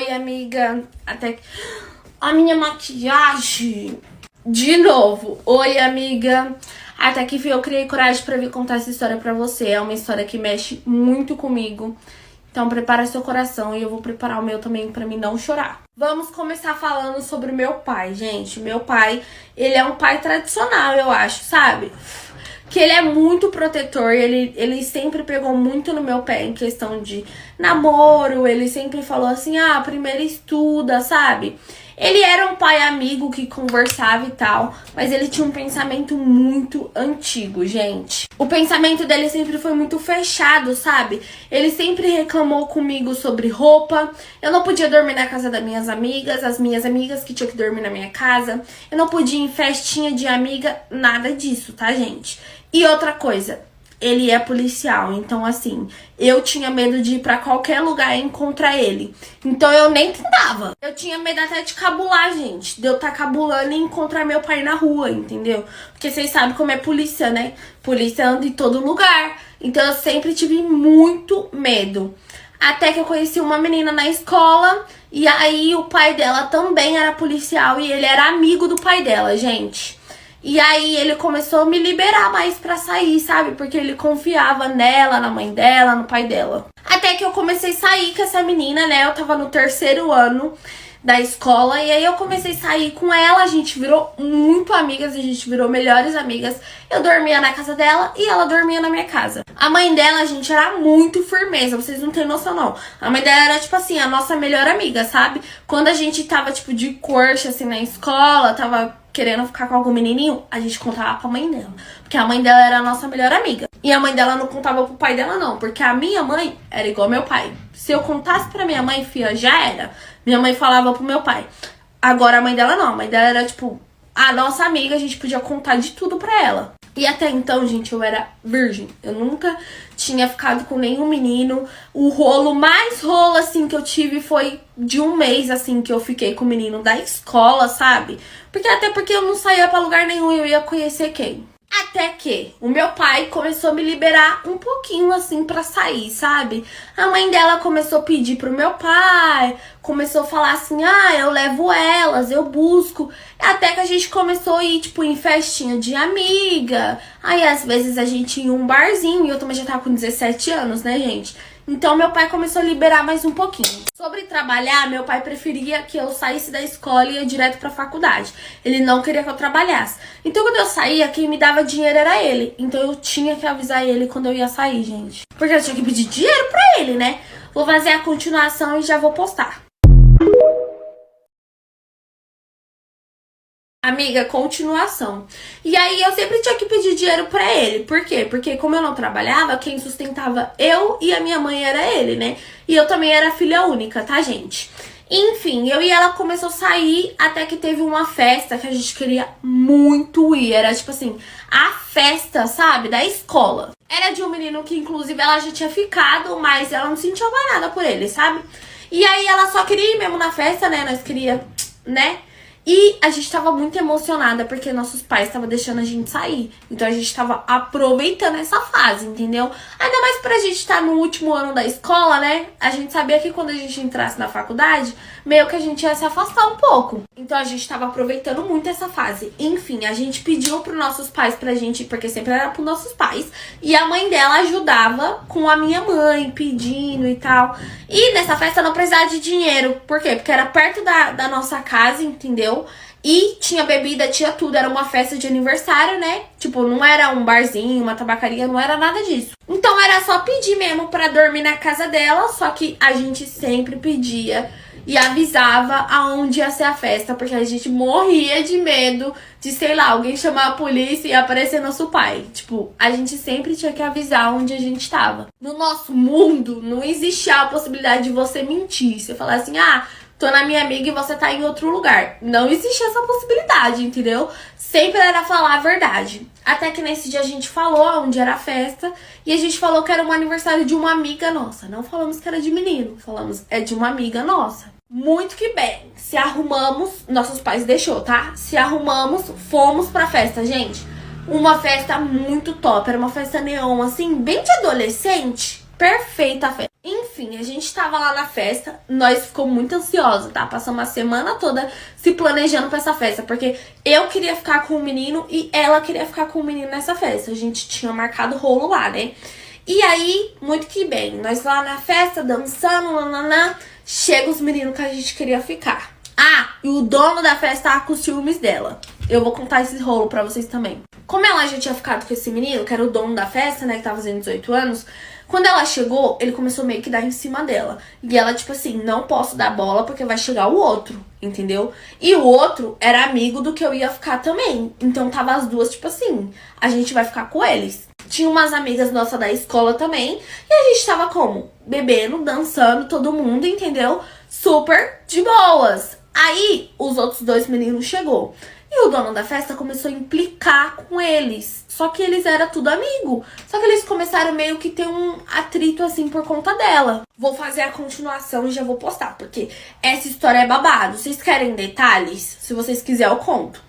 Oi, amiga. Até que... A minha maquiagem. De novo. Oi, amiga. Até que enfim eu criei coragem pra vir contar essa história pra você. É uma história que mexe muito comigo. Então prepara seu coração e eu vou preparar o meu também pra mim não chorar. Vamos começar falando sobre o meu pai, gente. Meu pai, ele é um pai tradicional, eu acho, sabe? Que ele é muito protetor, ele sempre pegou muito no meu pé em questão de namoro. Ele sempre falou assim, primeiro estuda, sabe? Ele era um pai amigo que conversava e tal, mas ele tinha um pensamento muito antigo, gente. O pensamento dele sempre foi muito fechado, sabe? Ele sempre reclamou comigo sobre roupa. Eu não podia dormir na casa das minhas amigas, as minhas amigas que tinham que dormir na minha casa. Eu não podia ir em festinha de amiga, nada disso, tá, gente? E outra coisa, ele é policial, então assim, eu tinha medo de ir pra qualquer lugar e encontrar ele. Então eu nem tentava. Eu tinha medo até de cabular, gente. De eu estar cabulando e encontrar meu pai na rua, entendeu? Porque vocês sabem como é polícia, né? Polícia anda em todo lugar. Então eu sempre tive muito medo. Até que eu conheci uma menina na escola. E aí o pai dela também era policial e ele era amigo do pai dela, gente. E aí ele começou a me liberar mais pra sair, sabe? Porque ele confiava nela, na mãe dela, no pai dela. Até que eu comecei a sair com essa menina, né? Eu tava no 3º ano da escola. E aí eu comecei a sair com ela. A gente virou muito amigas, a gente virou melhores amigas. Eu dormia na casa dela e ela dormia na minha casa. A mãe dela, gente, era muito firmeza. Vocês não têm noção, não. A mãe dela era, tipo assim, a nossa melhor amiga, sabe? Quando a gente tava, tipo, de corte, assim, na escola, tava querendo ficar com algum menininho, a gente contava pra mãe dela. Porque a mãe dela era a nossa melhor amiga. E a mãe dela não contava pro pai dela, não. Porque a minha mãe era igual ao meu pai. Se eu contasse pra minha mãe, filha, já era. Minha mãe falava pro meu pai. Agora a mãe dela não. A mãe dela era, tipo, a nossa amiga. A gente podia contar de tudo pra ela. E até então, gente, eu era virgem. Eu nunca tinha ficado com nenhum menino. O mais rolo, assim, que eu tive foi de 1 mês, assim, que eu fiquei com o menino da escola, sabe? Até porque eu não saía pra lugar nenhum e eu ia conhecer quem. Até que o meu pai começou a me liberar um pouquinho, assim, pra sair, sabe? A mãe dela começou a pedir pro meu pai, começou a falar assim, eu levo elas, eu busco. Até que a gente começou a ir, tipo, em festinha de amiga. Aí, às vezes, a gente ia em um barzinho, e eu também já tava com 17 anos, né, gente? Então, meu pai começou a liberar mais um pouquinho. Sobre trabalhar, meu pai preferia que eu saísse da escola e ia direto pra faculdade. Ele não queria que eu trabalhasse. Então, quando eu saía, quem me dava dinheiro era ele. Então, eu tinha que avisar ele quando eu ia sair, gente. Porque eu tinha que pedir dinheiro pra ele, né? Vou fazer a continuação e já vou postar. Amiga, continuação. E aí eu sempre tinha que pedir dinheiro pra ele. Por quê? Porque como eu não trabalhava, quem sustentava eu e a minha mãe era ele, né? E eu também era filha única, tá, gente? Enfim, eu e ela começou a sair até que teve uma festa que a gente queria muito ir. Era tipo assim, a festa, sabe? Da escola. Era de um menino que inclusive ela já tinha ficado, mas ela não sentia mais nada por ele, sabe? E aí ela só queria ir mesmo na festa, né? Nós queria, né? E a gente tava muito emocionada porque nossos pais estavam deixando a gente sair. Então a gente tava aproveitando essa fase, entendeu? Ainda mais pra gente estar no último ano da escola, né? A gente sabia que quando a gente entrasse na faculdade, meio que a gente ia se afastar um pouco. Então a gente tava aproveitando muito essa fase. Enfim, a gente pediu pros nossos pais pra gente, porque sempre era pros nossos pais. E a mãe dela ajudava com a minha mãe, pedindo e tal. E nessa festa não precisava de dinheiro. Por quê? Porque era perto da nossa casa, entendeu? E tinha bebida, tinha tudo. Era uma festa de aniversário, né? Tipo, não era um barzinho, uma tabacaria, não era nada disso. Então era só pedir mesmo pra dormir na casa dela. Só que a gente sempre pedia e avisava aonde ia ser a festa, porque a gente morria de medo de, sei lá, alguém chamar a polícia e aparecer nosso pai. Tipo, a gente sempre tinha que avisar onde a gente tava. No nosso mundo, não existia a possibilidade de você mentir. Você falar assim, tô na minha amiga e você tá em outro lugar. Não existia essa possibilidade, entendeu? Sempre era falar a verdade. Até que nesse dia a gente falou onde era a festa. E a gente falou que era um aniversário de uma amiga nossa. Não falamos que era de menino. Falamos, é de uma amiga nossa. Muito que bem. Se arrumamos, nossos pais deixou, tá? Se arrumamos, fomos pra festa, gente. Uma festa muito top. Era uma festa neon, assim, bem de adolescente. perfeita a festa. Enfim, a gente tava lá na festa, nós ficamos muito ansiosos, tá? Passamos a semana toda se planejando pra essa festa, porque eu queria ficar com o menino e ela queria ficar com o menino nessa festa. A gente tinha marcado rolo lá, né? E aí, muito que bem, nós lá na festa, dançando, nananã, chega os meninos que a gente queria ficar. Ah, e o dono da festa tava com ciúmes dela. Eu vou contar esse rolo pra vocês também. Como ela já tinha ficado com esse menino, que era o dono da festa, né, que tava fazendo 18 anos, quando ela chegou, ele começou meio que dar em cima dela. E ela, tipo assim, não posso dar bola porque vai chegar o outro, entendeu? E o outro era amigo do que eu ia ficar também. Então tava as duas, tipo assim, a gente vai ficar com eles. Tinha umas amigas nossas da escola também. E a gente tava como? Bebendo, dançando, todo mundo, entendeu? Super de boas. Aí, os outros dois meninos chegou. E o dono da festa começou a implicar com eles. Só que eles eram tudo amigo. Só que eles começaram meio que ter um atrito assim por conta dela. Vou fazer a continuação e já vou postar, porque essa história é babado. Vocês querem detalhes? Se vocês quiserem, eu conto.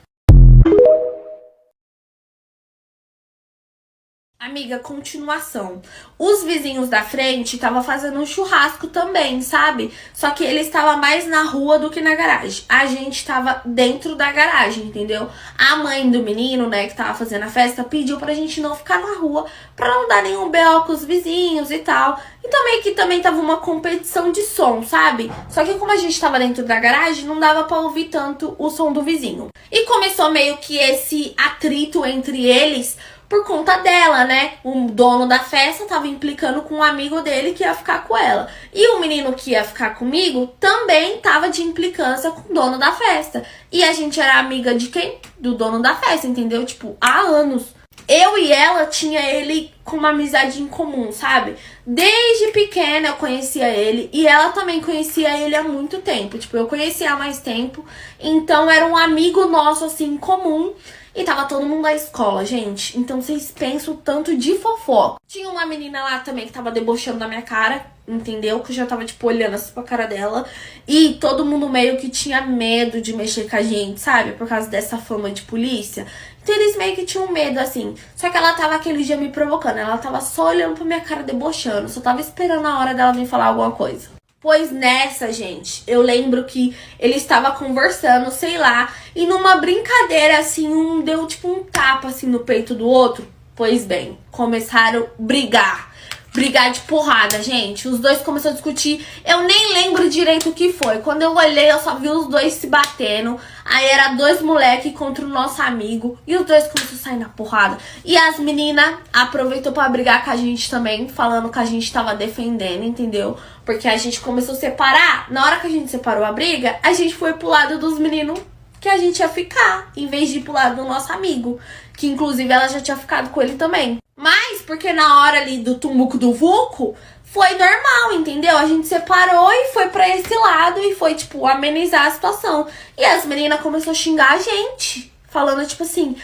Amiga, continuação. Os vizinhos da frente estavam fazendo um churrasco também, sabe? Só que eles estavam mais na rua do que na garagem. A gente estava dentro da garagem, entendeu? A mãe do menino, né, que tava fazendo a festa, pediu pra gente não ficar na rua, pra não dar nenhum B.O. com os vizinhos e tal. E também que também tava uma competição de som, sabe? Só que como a gente tava dentro da garagem, não dava pra ouvir tanto o som do vizinho. E começou meio que esse atrito entre eles por conta dela, né? O dono da festa tava implicando com um amigo dele que ia ficar com ela. E o menino que ia ficar comigo também tava de implicância com o dono da festa. E a gente era amiga de quem? Do dono da festa, entendeu? Tipo, há anos. Eu e ela tinha ele com uma amizade em comum, sabe? Desde pequena eu conhecia ele e ela também conhecia ele há muito tempo. Tipo, eu conhecia há mais tempo, então era um amigo nosso, assim, em comum. E tava todo mundo da escola, gente. Então vocês pensam o tanto de fofoca. Tinha uma menina lá também que tava debochando da minha cara, entendeu? Que eu já tava, tipo, olhando assim pra cara dela. E todo mundo meio que tinha medo de mexer com a gente, sabe? Por causa dessa fama de polícia. Então eles meio que tinham medo, assim. Só que ela tava aquele dia me provocando. Ela tava só olhando pra minha cara, debochando. Só tava esperando a hora dela vir falar alguma coisa. Pois nessa, gente, eu lembro que ele estava conversando, sei lá, e numa brincadeira, assim, um deu tipo um tapa, assim, no peito do outro. Pois bem, começaram a brigar. Brigar de porrada, gente. Os dois começaram a discutir. Eu nem lembro direito o que foi. Quando eu olhei, eu só vi os dois se batendo. Aí era dois moleques contra o nosso amigo. E os dois começaram a sair na porrada. E as meninas aproveitou pra brigar com a gente também. Falando que a gente tava defendendo, entendeu? Porque a gente começou a separar. Na hora que a gente separou a briga, a gente foi pro lado dos meninos que a gente ia ficar. Em vez de ir pro lado do nosso amigo. Que inclusive ela já tinha ficado com ele também. Mas, porque na hora ali do tumulco do vulco, foi normal, entendeu? A gente separou e foi pra esse lado e foi, tipo, amenizar a situação. E as meninas começaram a xingar a gente, falando, tipo assim,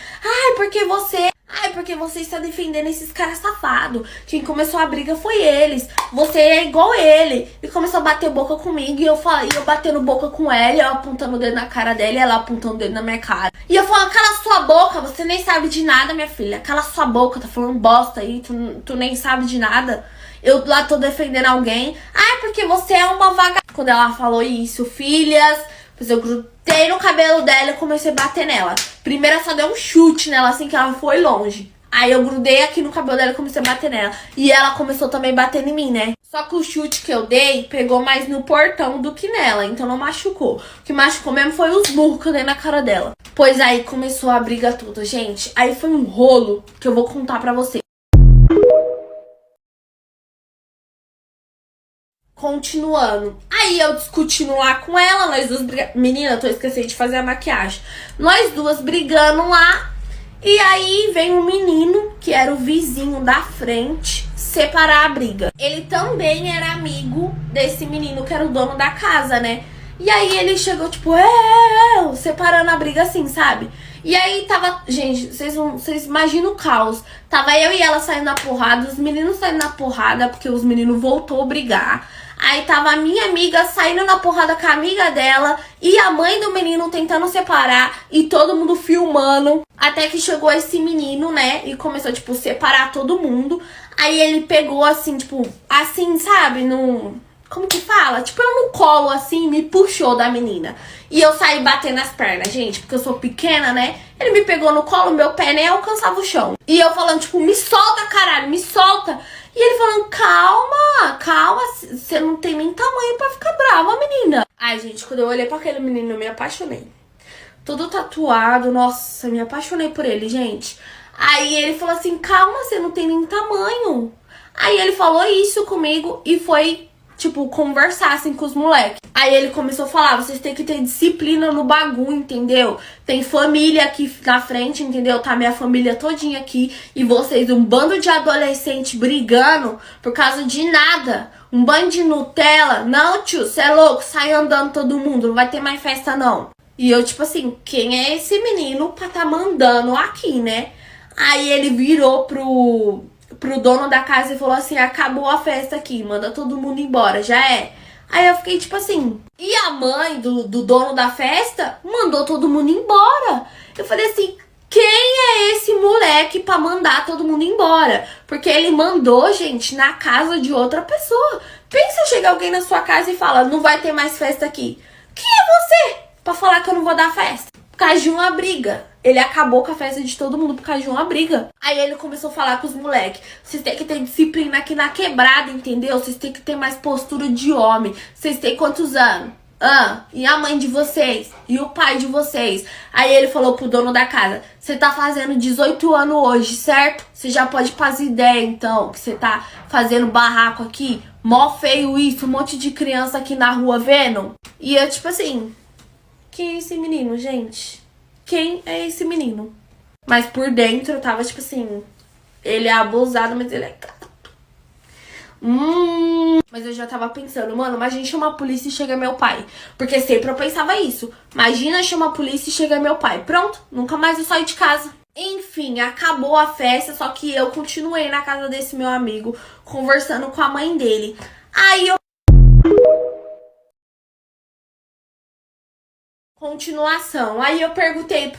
porque você está defendendo esses caras safados. Quem começou a briga foi eles. Você é igual ele. E começou a bater boca comigo. E eu batendo boca com ela. Eu apontando o dedo na cara dela. E ela apontando o dedo na minha cara. E eu falando, cala sua boca. Você nem sabe de nada, minha filha. Cala sua boca. Tá falando bosta aí. Tu nem sabe de nada. Eu lá tô defendendo alguém. Porque você é uma vagabunda. Quando ela falou isso, filhas... Eu grudei no cabelo dela e comecei a bater nela. Primeiro eu só dei um chute nela, assim, que ela foi longe. Aí eu grudei aqui no cabelo dela e comecei a bater nela. E ela começou também a bater em mim, né? Só que o chute que eu dei pegou mais no portão do que nela. Então não machucou. O que machucou mesmo foi os burros que eu dei na cara dela. Pois aí começou a briga toda, gente. Aí foi um rolo que eu vou contar pra vocês. Continuando. Aí eu discutindo lá com ela, nós duas brigando. Menina, eu tô esquecendo de fazer a maquiagem. Nós duas brigando lá. E aí vem um menino, que era o vizinho da frente, separar a briga. Ele também era amigo desse menino, que era o dono da casa, né? E aí ele chegou, tipo, separando a briga assim, sabe? E aí tava, gente, vocês imaginam o caos. Tava eu e ela saindo na porrada, os meninos saindo na porrada, porque os meninos voltou a brigar. Aí tava a minha amiga saindo na porrada com a amiga dela e a mãe do menino tentando separar e todo mundo filmando. Até que chegou esse menino, né, e começou, tipo, separar todo mundo. Aí ele pegou, assim, tipo, assim, sabe, no... Como que fala? Tipo, eu no colo, assim, me puxou da menina. E eu saí batendo as pernas, gente, porque eu sou pequena, né? Ele me pegou no colo, meu pé nem alcançava o chão. E eu falando, tipo, me solta, caralho, me solta. E ele falando, calma, calma, você não tem nem tamanho pra ficar brava, menina. Ai, gente, quando eu olhei pra aquele menino, eu me apaixonei. Todo tatuado, nossa, me apaixonei por ele, gente. Aí ele falou assim, calma, você não tem nem tamanho. Aí ele falou isso comigo e foi, tipo, conversar assim com os moleques. Aí ele começou a falar, vocês têm que ter disciplina no bagulho, entendeu? Tem família aqui na frente, entendeu? Tá minha família todinha aqui. E vocês, um bando de adolescente brigando por causa de nada. Um bando de Nutella. Não, tio, cê é louco, sai andando todo mundo, não vai ter mais festa não. E eu, tipo assim, quem é esse menino pra tá mandando aqui, né? Aí ele virou pro dono da casa e falou assim, acabou a festa aqui, manda todo mundo embora, já é. Aí eu fiquei tipo assim, e a mãe do dono da festa mandou todo mundo embora. Eu falei assim, quem é esse moleque pra mandar todo mundo embora? Porque ele mandou, gente, na casa de outra pessoa. Pensa, chega alguém na sua casa e fala, não vai ter mais festa aqui. Quem é você pra falar que eu não vou dar festa? Por causa de uma briga. Ele acabou com a festa de todo mundo por causa de uma briga. Aí ele começou a falar com os moleques. Vocês têm que ter disciplina aqui na quebrada, entendeu? Vocês têm que ter mais postura de homem. Vocês têm quantos anos? E a mãe de vocês? E o pai de vocês? Aí ele falou pro dono da casa. Você tá fazendo 18 anos hoje, certo? Você já pode fazer ideia, então, que você tá fazendo barraco aqui. Mó feio isso, um monte de criança aqui na rua vendo. E eu, tipo assim... Quem é esse menino, gente? Quem é esse menino? Mas por dentro eu tava tipo assim, ele é abusado, mas ele é gato. Mas eu já tava pensando, mano, imagina chamar a polícia e chega meu pai. Porque sempre eu pensava isso. Imagina chamar a polícia e chega meu pai. Pronto, nunca mais eu saio de casa. Enfim, acabou a festa, só que eu continuei na casa desse meu amigo, conversando com a mãe dele. Aí eu... Continuação. Aí eu perguntei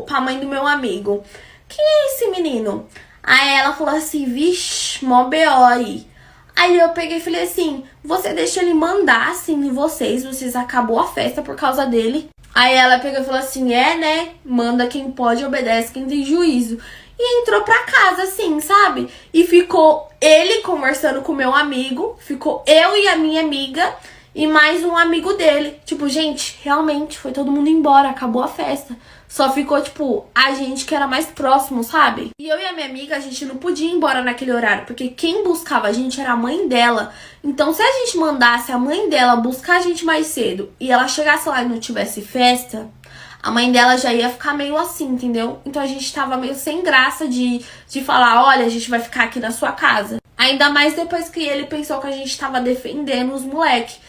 pra mãe do meu amigo, quem é esse menino? Aí ela falou assim, vixe, mó B.O. aí. Aí eu peguei e falei assim, você deixa ele mandar assim em vocês acabou a festa por causa dele. Aí ela pegou e falou assim, é né, manda quem pode, obedece quem tem juízo. E entrou pra casa assim, sabe? E ficou ele conversando com o meu amigo, ficou eu e a minha amiga... E mais um amigo dele. Tipo, gente, realmente, foi todo mundo embora, acabou a festa. Só ficou, tipo, a gente que era mais próximo, sabe? E eu e a minha amiga, a gente não podia ir embora naquele horário, porque quem buscava a gente era a mãe dela. Então, se a gente mandasse a mãe dela buscar a gente mais cedo e ela chegasse lá e não tivesse festa, a mãe dela já ia ficar meio assim, entendeu? Então a gente tava meio sem graça de falar, olha, a gente vai ficar aqui na sua casa. Ainda mais depois que ele pensou que a gente tava defendendo os moleques.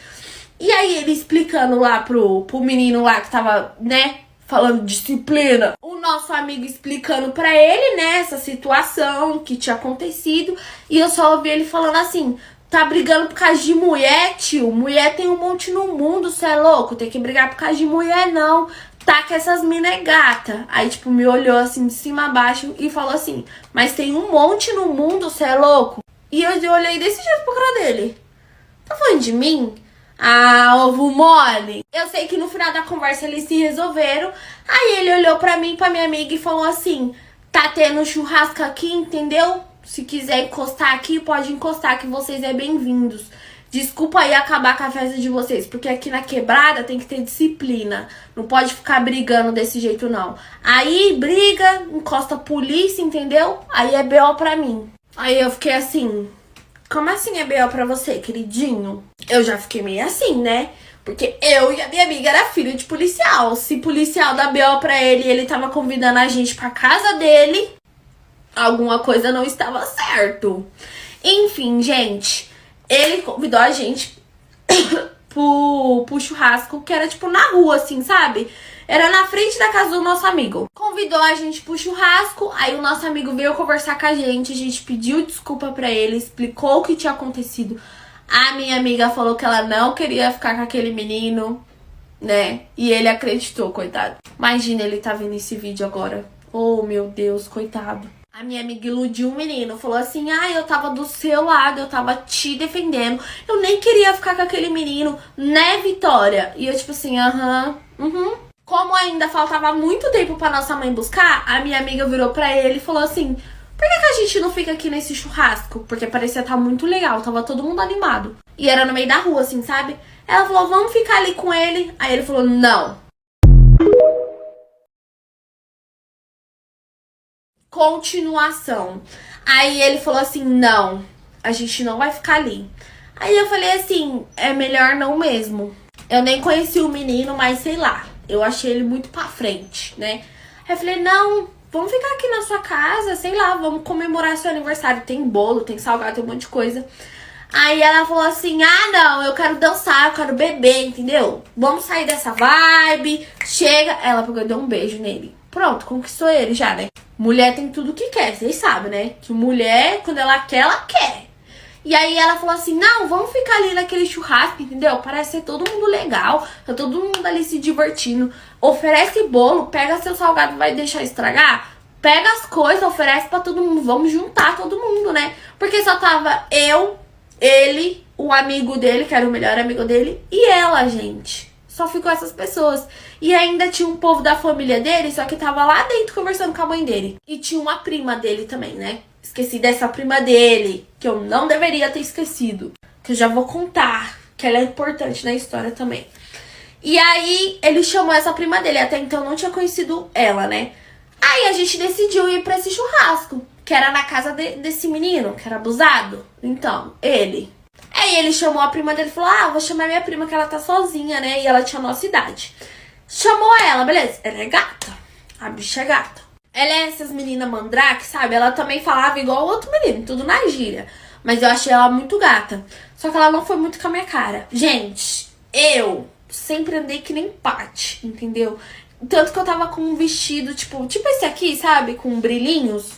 E aí ele explicando lá pro menino lá que tava, né, falando disciplina. O nosso amigo explicando pra ele, né, essa situação que tinha acontecido. E eu só ouvi ele falando assim, tá brigando por causa de mulher, tio? Mulher tem um monte no mundo, cê é louco? Tem que brigar por causa de mulher, não. Tá que essas mina é gata. Aí, tipo, me olhou assim de cima a baixo e falou assim, mas tem um monte no mundo, cê é louco? E eu olhei desse jeito pro cara dele. Tá falando de mim? Ah, ovo mole. Eu sei que no final da conversa eles se resolveram. Aí ele olhou pra mim, pra minha amiga e falou assim, tá tendo churrasco aqui, entendeu? Se quiser encostar aqui, pode encostar, que vocês é bem-vindos. Desculpa aí acabar com a festa de vocês, porque aqui na quebrada tem que ter disciplina. Não pode ficar brigando desse jeito, não. Aí briga, encosta a polícia, entendeu? Aí é B.O. pra mim. Aí eu fiquei assim... Como assim é B.O. pra você, queridinho? Eu já fiquei meio assim, né? Porque eu e a minha amiga era filho de policial. Se policial dá B.O. pra ele e ele tava convidando a gente pra casa dele, alguma coisa não estava certo. Enfim, gente, ele convidou a gente pro churrasco, que era tipo na rua, assim, sabe? Era na frente da casa do nosso amigo. Convidou a gente pro churrasco, aí o nosso amigo veio conversar com a gente pediu desculpa pra ele, explicou o que tinha acontecido. A minha amiga falou que ela não queria ficar com aquele menino, né? E ele acreditou, coitado. Imagina ele tá vendo esse vídeo agora. Oh, meu Deus, coitado. A minha amiga iludiu o menino, falou assim, eu tava do seu lado, eu tava te defendendo. Eu nem queria ficar com aquele menino, né, Vitória? E eu tipo assim, Como ainda faltava muito tempo pra nossa mãe buscar, a minha amiga virou pra ele e falou assim, por que a gente não fica aqui nesse churrasco? Porque parecia estar muito legal, tava todo mundo animado. E era no meio da rua, assim, sabe? Ela falou, vamos ficar ali com ele. Aí ele falou, não. Continuação. Aí ele falou assim, não, a gente não vai ficar ali. Aí eu falei assim, é melhor não mesmo. Eu nem conheci o menino, mas sei lá, eu achei ele muito pra frente, né? Aí eu falei, não, vamos ficar aqui na sua casa, sei lá, vamos comemorar seu aniversário. Tem bolo, tem salgado, tem um monte de coisa. Aí ela falou assim, não, eu quero dançar, eu quero beber, entendeu? Vamos sair dessa vibe, chega. Ela pegou e deu um beijo nele. Pronto, conquistou ele já, né? Mulher tem tudo que quer, vocês sabem, né? Que mulher, quando ela quer, ela quer. E aí ela falou assim, não, vamos ficar ali naquele churrasco, entendeu? Parece ser todo mundo legal, tá todo mundo ali se divertindo. Oferece bolo, pega seu salgado, vai deixar estragar? Pega as coisas, oferece pra todo mundo, vamos juntar todo mundo, né? Porque só tava eu, ele, o amigo dele, que era o melhor amigo dele, e ela, gente. Só ficou essas pessoas. E ainda tinha um povo da família dele, só que tava lá dentro conversando com a mãe dele. E tinha uma prima dele também, né? Esqueci dessa prima dele, que eu não deveria ter esquecido. Que eu já vou contar, que ela é importante na história também. E aí, ele chamou essa prima dele. Até então, eu não tinha conhecido ela, né? Aí, a gente decidiu ir pra esse churrasco. Que era na casa desse menino, que era abusado. Então, ele... Aí ele chamou a prima dele e falou, vou chamar minha prima que ela tá sozinha, né? E ela tinha a nossa idade. Chamou ela, beleza. Ela é gata. A bicha é gata. Ela é essas meninas mandrake, sabe? Ela também falava igual o outro menino, tudo na gíria. Mas eu achei ela muito gata. Só que ela não foi muito com a minha cara. Gente, eu sempre andei que nem Paty, entendeu? Tanto que eu tava com um vestido, tipo esse aqui, sabe? Com brilhinhos.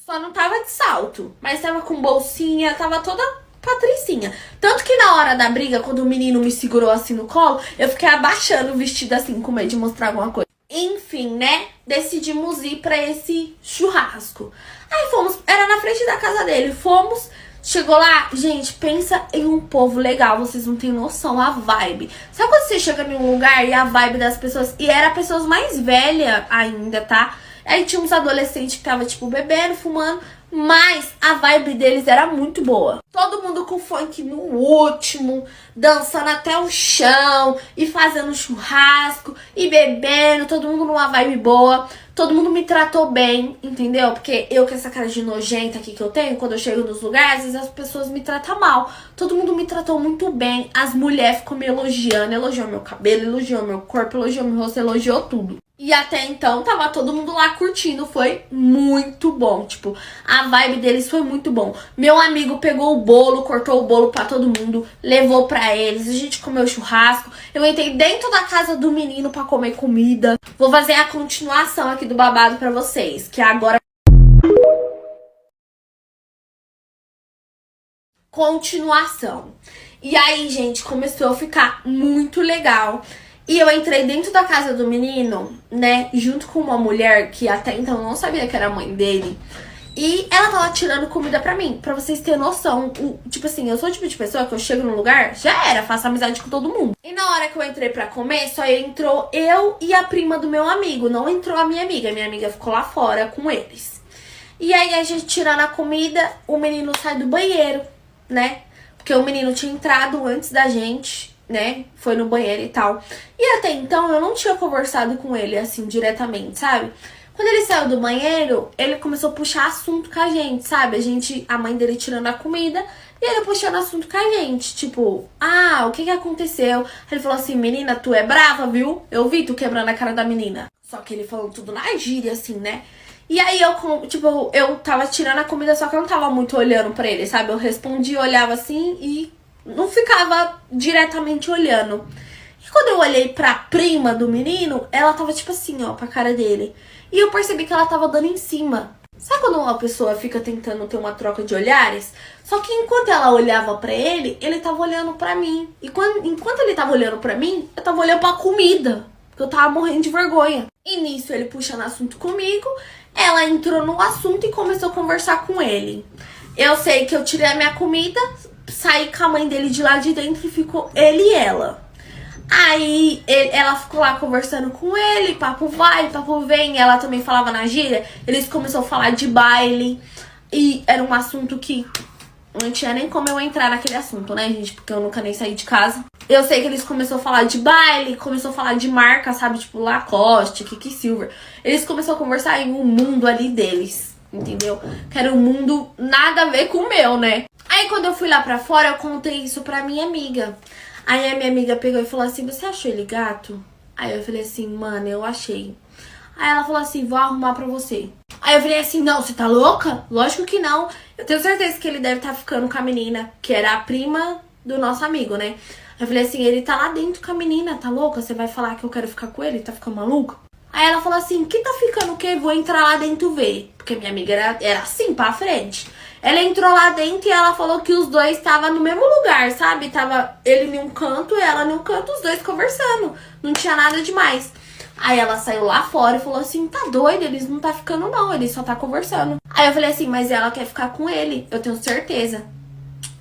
Só não tava de salto. Mas tava com bolsinha, tava toda... patricinha. Tanto que na hora da briga, quando o menino me segurou assim no colo, eu fiquei abaixando o vestido assim, com medo de mostrar alguma coisa. Enfim, né? Decidimos ir pra esse churrasco. Aí fomos, era na frente da casa dele. Fomos, chegou lá, gente, pensa em um povo legal, vocês não têm noção, a vibe. Sabe quando você chega em um lugar e a vibe das pessoas, e era pessoas mais velhas ainda, tá? Aí tinha uns adolescentes que tava, tipo, bebendo, fumando, mas a vibe deles era muito boa. Todo mundo com funk no último, dançando até o chão, e fazendo churrasco, e bebendo, todo mundo numa vibe boa. Todo mundo me tratou bem, entendeu? Porque eu com essa cara de nojenta aqui que eu tenho, quando eu chego nos lugares, às vezes as pessoas me tratam mal. Todo mundo me tratou muito bem, as mulheres ficam me elogiando, elogiou meu cabelo, elogiou meu corpo, elogiou meu rosto, elogiou tudo. E até então, tava todo mundo lá curtindo, foi muito bom, tipo, a vibe deles foi muito bom. Meu amigo pegou o bolo, cortou o bolo pra todo mundo, levou pra eles, a gente comeu churrasco. Eu entrei dentro da casa do menino pra comer comida. Vou fazer a continuação aqui do babado pra vocês, que agora... Continuação. E aí, gente, começou a ficar muito legal. E eu entrei dentro da casa do menino, né, junto com uma mulher que até então eu não sabia que era a mãe dele. E ela tava tirando comida pra mim, pra vocês terem noção. Tipo assim, eu sou o tipo de pessoa que eu chego no lugar, já era, faço amizade com todo mundo. E na hora que eu entrei pra comer, só entrou eu e a prima do meu amigo, não entrou a minha amiga. Minha amiga ficou lá fora com eles. E aí a gente tirando a comida, o menino sai do banheiro, né, porque o menino tinha entrado antes da gente, né, foi no banheiro e tal. E até então eu não tinha conversado com ele assim diretamente, sabe? Quando ele saiu do banheiro, ele começou a puxar assunto com a gente, sabe? A mãe dele tirando a comida e ele puxando assunto com a gente, tipo, o que aconteceu? Ele falou assim, menina, tu é brava, viu? Eu vi tu quebrando a cara da menina. Só que ele falou tudo na gíria, assim, né? E aí eu tava tirando a comida, só que eu não tava muito olhando pra ele, sabe? Eu respondia, olhava assim e não ficava diretamente olhando. E quando eu olhei pra prima do menino, ela tava tipo assim, ó, pra cara dele. E eu percebi que ela tava dando em cima. Sabe quando uma pessoa fica tentando ter uma troca de olhares? Só que enquanto ela olhava pra ele tava olhando pra mim. E enquanto ele tava olhando pra mim, eu tava olhando pra comida. Porque eu tava morrendo de vergonha. E nisso, ele puxando assunto comigo, ela entrou no assunto e começou a conversar com ele. Eu sei que eu tirei a minha comida, saí com a mãe dele de lá de dentro e ficou ele e ela. Aí ela ficou lá conversando com ele, papo vai, papo vem. Ela também falava na gíria. Eles começaram a falar de baile. E era um assunto que não tinha nem como eu entrar naquele assunto, né, gente? Porque eu nunca nem saí de casa. Eu sei que eles começaram a falar de baile, começou a falar de marca, sabe? Tipo Lacoste, Kiksilver. Eles começaram a conversar em um mundo ali deles, entendeu? Que era um mundo nada a ver com o meu, né? Aí quando eu fui lá pra fora, eu contei isso pra minha amiga. Aí a minha amiga pegou e falou assim, você achou ele gato? Aí eu falei assim, mano, eu achei. Aí ela falou assim, vou arrumar pra você. Aí eu falei assim, não, você tá louca? Lógico que não. Eu tenho certeza que ele deve estar ficando com a menina, que era a prima do nosso amigo, né? Aí eu falei assim, ele tá lá dentro com a menina, tá louca? Você vai falar que eu quero ficar com ele? Tá ficando maluco? Aí ela falou assim, que tá ficando o quê? Vou entrar lá dentro ver. Porque minha amiga era assim, pra frente. Ela entrou lá dentro e ela falou que os dois estavam no mesmo lugar, sabe? Tava ele em um canto e ela em um canto, os dois conversando. Não tinha nada demais. Aí ela saiu lá fora e falou assim, tá doida, eles não tá ficando não, eles só tá conversando. Aí eu falei assim, mas ela quer ficar com ele, eu tenho certeza.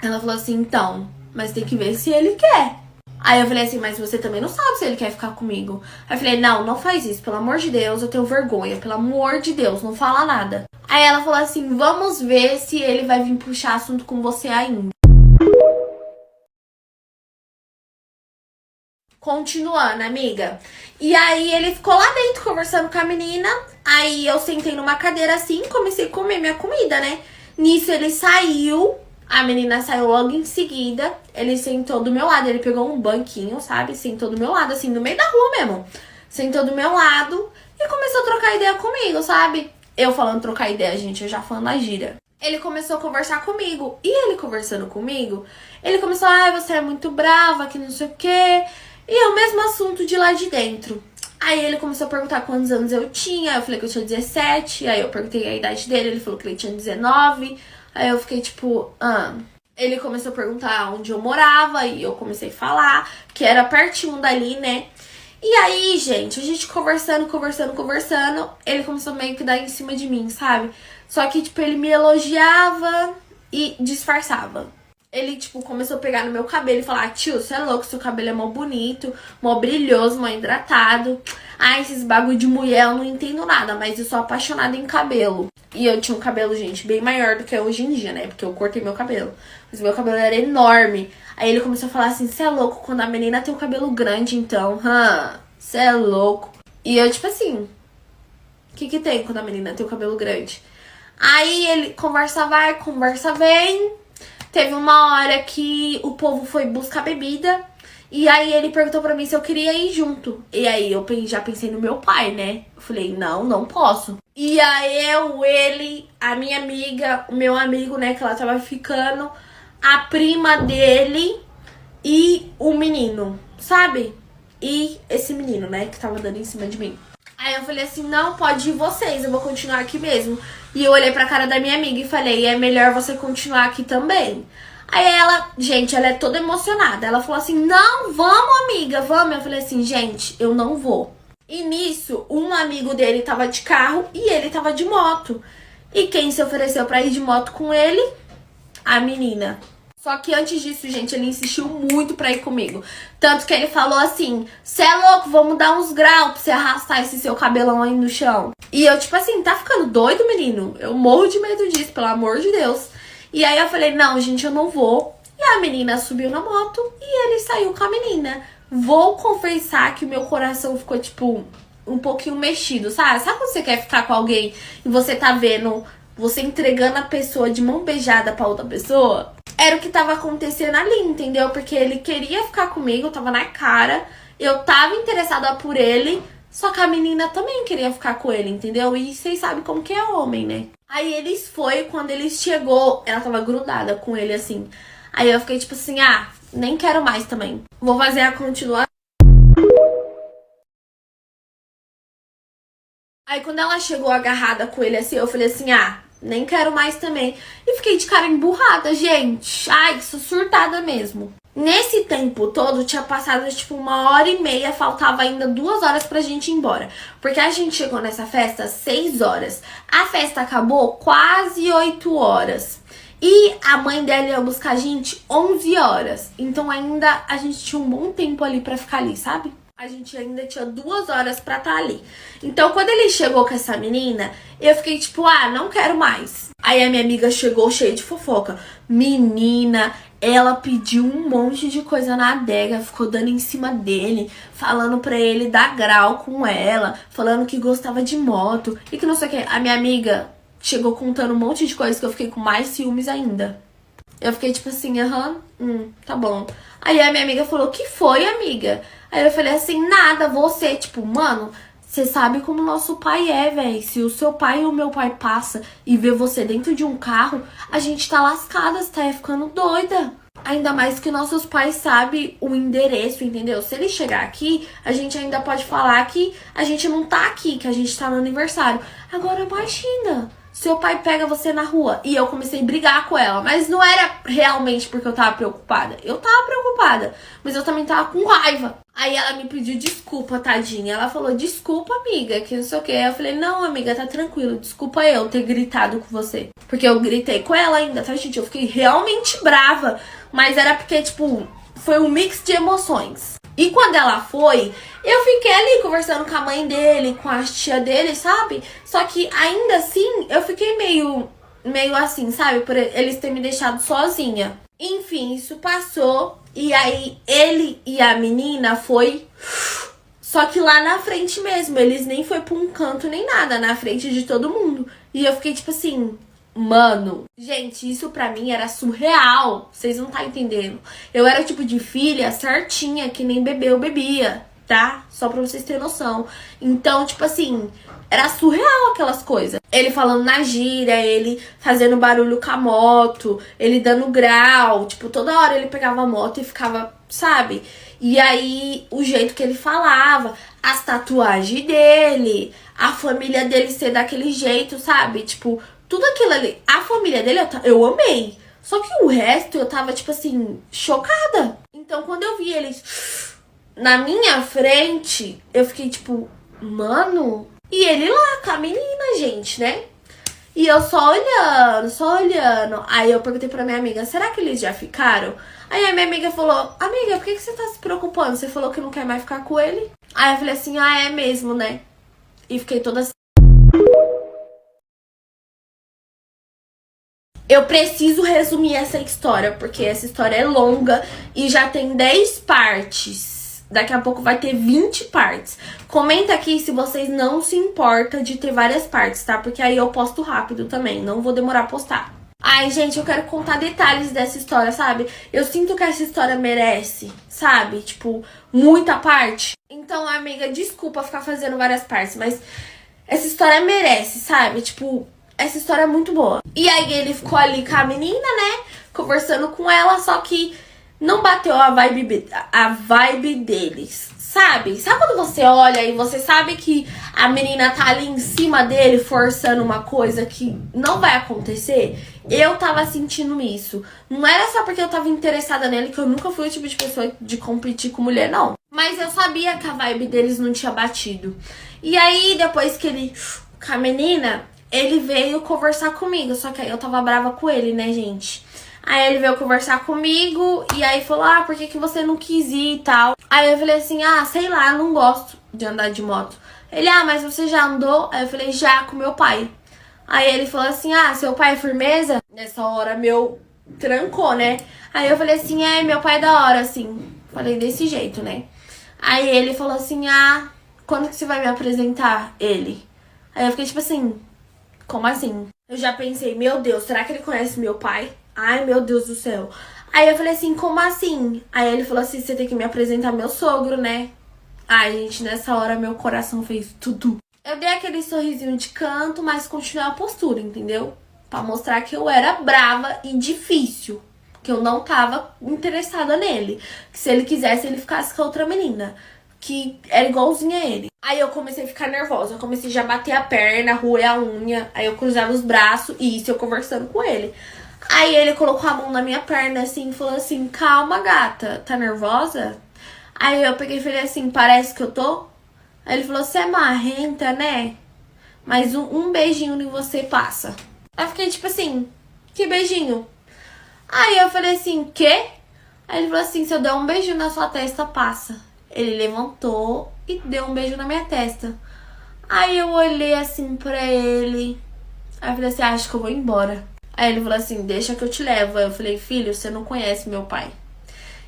Ela falou assim, então, mas tem que ver se ele quer. Aí eu falei assim, mas você também não sabe se ele quer ficar comigo. Aí eu falei, não, não faz isso, pelo amor de Deus, eu tenho vergonha, pelo amor de Deus, não fala nada. Aí ela falou assim, vamos ver se ele vai vir puxar assunto com você ainda. Continuando, amiga. E aí ele ficou lá dentro conversando com a menina. Aí eu sentei numa cadeira assim, comecei a comer minha comida, né? Nisso ele saiu. A menina saiu logo em seguida. Ele sentou do meu lado. Ele pegou um banquinho, sabe? Sentou do meu lado, assim, no meio da rua mesmo. Sentou do meu lado e começou a trocar ideia comigo, sabe? Eu falando trocar ideia, gente, eu já falando na gíria. Ele começou a conversar comigo. E ele conversando comigo, ele começou, você é muito brava, que não sei o quê. E é o mesmo assunto de lá de dentro. Aí ele começou a perguntar quantos anos eu tinha. Eu falei que eu tinha 17. Aí eu perguntei a idade dele. Ele falou que ele tinha 19. Aí eu fiquei tipo, Ele começou a perguntar onde eu morava. E eu comecei a falar que era pertinho dali, né? E aí, gente, a gente conversando. Ele começou meio que dar em cima de mim, sabe? Só que, tipo, ele me elogiava e disfarçava. Ele, tipo, começou a pegar no meu cabelo e falar, tio, você é louco, seu cabelo é mó bonito, mó brilhoso, mó hidratado. Ah, esses bagulho de mulher eu não entendo nada, mas eu sou apaixonada em cabelo. E eu tinha um cabelo, gente, bem maior do que é hoje em dia, né? Porque eu cortei meu cabelo. Mas meu cabelo era enorme. Aí ele começou a falar assim, você é louco, quando a menina tem o cabelo grande, então, você é louco. E eu, tipo assim, o que tem quando a menina tem o cabelo grande? Aí ele conversa vai, conversa vem. Teve uma hora que o povo foi buscar bebida. E aí ele perguntou pra mim se eu queria ir junto. E aí eu já pensei no meu pai, né? Eu falei, não posso. E aí ele, a minha amiga, o meu amigo, né, que ela tava ficando, a prima dele e o menino, sabe? E esse menino, né, que tava dando em cima de mim. Aí eu falei assim, não, pode ir vocês, eu vou continuar aqui mesmo. E eu olhei pra cara da minha amiga e falei, é melhor você continuar aqui também. Aí ela, gente, ela é toda emocionada. Ela falou assim, não, vamos amiga, vamos. Eu falei assim, gente, eu não vou. E nisso, um amigo dele tava de carro e ele tava de moto. E quem se ofereceu pra ir de moto com ele? A menina. Só que antes disso, gente, ele insistiu muito pra ir comigo. Tanto que ele falou assim, cê é louco, vamos dar uns graus pra você arrastar esse seu cabelão aí no chão. E eu, tipo assim, tá ficando doido, menino? Eu morro de medo disso, pelo amor de Deus. E aí eu falei, não, gente, eu não vou. E a menina subiu na moto e ele saiu com a menina. Vou confessar que o meu coração ficou, tipo, um pouquinho mexido, sabe? Sabe quando você quer ficar com alguém e você tá vendo você entregando a pessoa de mão beijada pra outra pessoa? Era o que tava acontecendo ali, entendeu? Porque ele queria ficar comigo, tava na cara. Eu tava interessada por ele, só que a menina também queria ficar com ele, entendeu? E vocês sabem como que é homem, né? Aí eles quando eles chegou, ela tava grudada com ele, assim. Aí eu fiquei tipo assim, nem quero mais também. Vou fazer a continuação. Aí quando ela chegou agarrada com ele assim, eu falei assim, ah, nem quero mais também. E fiquei de cara emburrada, gente. Ai, sou surtada mesmo. Nesse tempo todo, tinha passado tipo 1h30, faltava ainda 2 horas pra gente ir embora. Porque a gente chegou nessa festa às 6 horas. A festa acabou quase 8 horas. E a mãe dela ia buscar a gente 11 horas. Então ainda a gente tinha um bom tempo ali pra ficar ali, sabe? A gente ainda tinha 2 horas pra estar ali. Então, quando ele chegou com essa menina, eu fiquei tipo, ah, não quero mais. Aí a minha amiga chegou cheia de fofoca. Menina, ela pediu um monte de coisa na adega, ficou dando em cima dele, falando pra ele dar grau com ela, falando que gostava de moto e que não sei o que. A minha amiga chegou contando um monte de coisa que eu fiquei com mais ciúmes ainda. Eu fiquei tipo assim, tá bom. Aí a minha amiga falou, que foi, amiga? Aí eu falei assim, nada, você, tipo, mano, você sabe como nosso pai é, velho. Se o seu pai ou o meu pai passa e vê você dentro de um carro, a gente tá lascada, você tá ficando doida. Ainda mais que nossos pais sabem o endereço, entendeu? Se ele chegar aqui, a gente ainda pode falar que a gente não tá aqui, que a gente tá no aniversário. Agora imagina, seu pai pega você na rua. E eu comecei a brigar com ela, mas não era realmente porque eu tava preocupada. Eu tava preocupada, mas eu também tava com raiva. Aí ela me pediu desculpa, tadinha. Ela falou, desculpa, amiga, que não sei o que. Eu falei, não, amiga, tá tranquilo. Desculpa eu ter gritado com você. Porque eu gritei com ela ainda, tá, gente? Eu fiquei realmente brava. Mas era porque, tipo, foi um mix de emoções. E quando ela foi, eu fiquei ali conversando com a mãe dele, com a tia dele, sabe? Só que ainda assim, eu fiquei meio assim, sabe? Por eles terem me deixado sozinha. Enfim, isso passou. E aí, ele e a menina foi... Só que lá na frente mesmo, eles nem foi pra um canto nem nada, na frente de todo mundo. E eu fiquei tipo assim... Mano, gente, isso pra mim era surreal. Vocês não tá entendendo. Eu era o tipo de filha certinha, que nem bebê eu bebia, tá? Só pra vocês terem noção. Então, tipo assim, era surreal aquelas coisas. Ele falando na gíria, ele fazendo barulho com a moto, ele dando grau. Tipo, toda hora ele pegava a moto e ficava, sabe? E aí, o jeito que ele falava, as tatuagens dele, a família dele ser daquele jeito, sabe? Tipo... Tudo aquilo ali, a família dele eu amei. Só que o resto eu tava, tipo assim, chocada. Então, quando eu vi eles na minha frente, eu fiquei tipo, mano. E ele lá com a menina, gente, né? E eu só olhando, só olhando. Aí eu perguntei pra minha amiga, será que eles já ficaram? Aí a minha amiga falou, amiga, por que você tá se preocupando? Você falou que não quer mais ficar com ele? Aí eu falei assim, ah, é mesmo, né? E fiquei toda assim. Eu preciso resumir essa história, porque essa história é longa e já tem 10 partes. Daqui a pouco vai ter 20 partes. Comenta aqui se vocês não se importam de ter várias partes, tá? Porque aí eu posto rápido também, não vou demorar a postar. Ai, gente, eu quero contar detalhes dessa história, sabe? Eu sinto que essa história merece, sabe? Tipo, muita parte. Então, amiga, desculpa ficar fazendo várias partes, mas essa história merece, sabe? Tipo... Essa história é muito boa. E aí ele ficou ali com a menina, né? Conversando com ela, só que não bateu a vibe deles, sabe? Sabe quando você olha e você sabe que a menina tá ali em cima dele, forçando uma coisa que não vai acontecer? Eu tava sentindo isso. Não era só porque eu tava interessada nele, que eu nunca fui o tipo de pessoa de competir com mulher, não. Mas eu sabia que a vibe deles não tinha batido. E aí, depois que ele... Com a menina... Ele veio conversar comigo, só que aí eu tava brava com ele, né, gente? Aí ele veio conversar comigo e aí falou, ah, por que que você não quis ir e tal? Aí eu falei assim, ah, sei lá, não gosto de andar de moto. Ele, ah, mas você já andou? Aí eu falei, já, com meu pai. Aí ele falou assim, ah, seu pai é firmeza? Nessa hora meu trancou, né? Aí eu falei assim, é, meu pai é da hora, assim. Falei desse jeito, né? Aí ele falou assim, ah, quando que você vai me apresentar ele? Aí eu fiquei tipo assim... Como assim? Eu já pensei, meu Deus, será que ele conhece meu pai? Ai, meu Deus do céu. Aí eu falei assim, como assim? Aí ele falou assim, você tem que me apresentar meu sogro, né? Ai, gente, nessa hora meu coração fez tudo. Eu dei aquele sorrisinho de canto, mas continuei a postura, entendeu? Pra mostrar que eu era brava e difícil. Que eu não tava interessada nele. Que se ele quisesse, ele ficasse com a outra menina. que era igualzinha a ele. Aí eu comecei a ficar nervosa, eu comecei já a bater a perna, roer a unha, aí eu cruzava os braços e isso eu conversando com ele. Aí ele colocou a mão na minha perna assim e falou assim, calma gata, tá nervosa? Aí eu peguei e falei assim, parece que eu tô? Aí ele falou, você é marrenta, né? Mas um beijinho em você passa. Aí eu fiquei tipo assim, que beijinho? Aí eu falei assim, quê? Aí ele falou assim, se eu der um beijo na sua testa, passa. Ele levantou e deu um beijo na minha testa. Aí eu olhei assim pra ele. Aí eu falei assim, acho que eu vou embora. Aí ele falou assim, deixa que eu te levo. Aí eu falei, filho, você não conhece meu pai.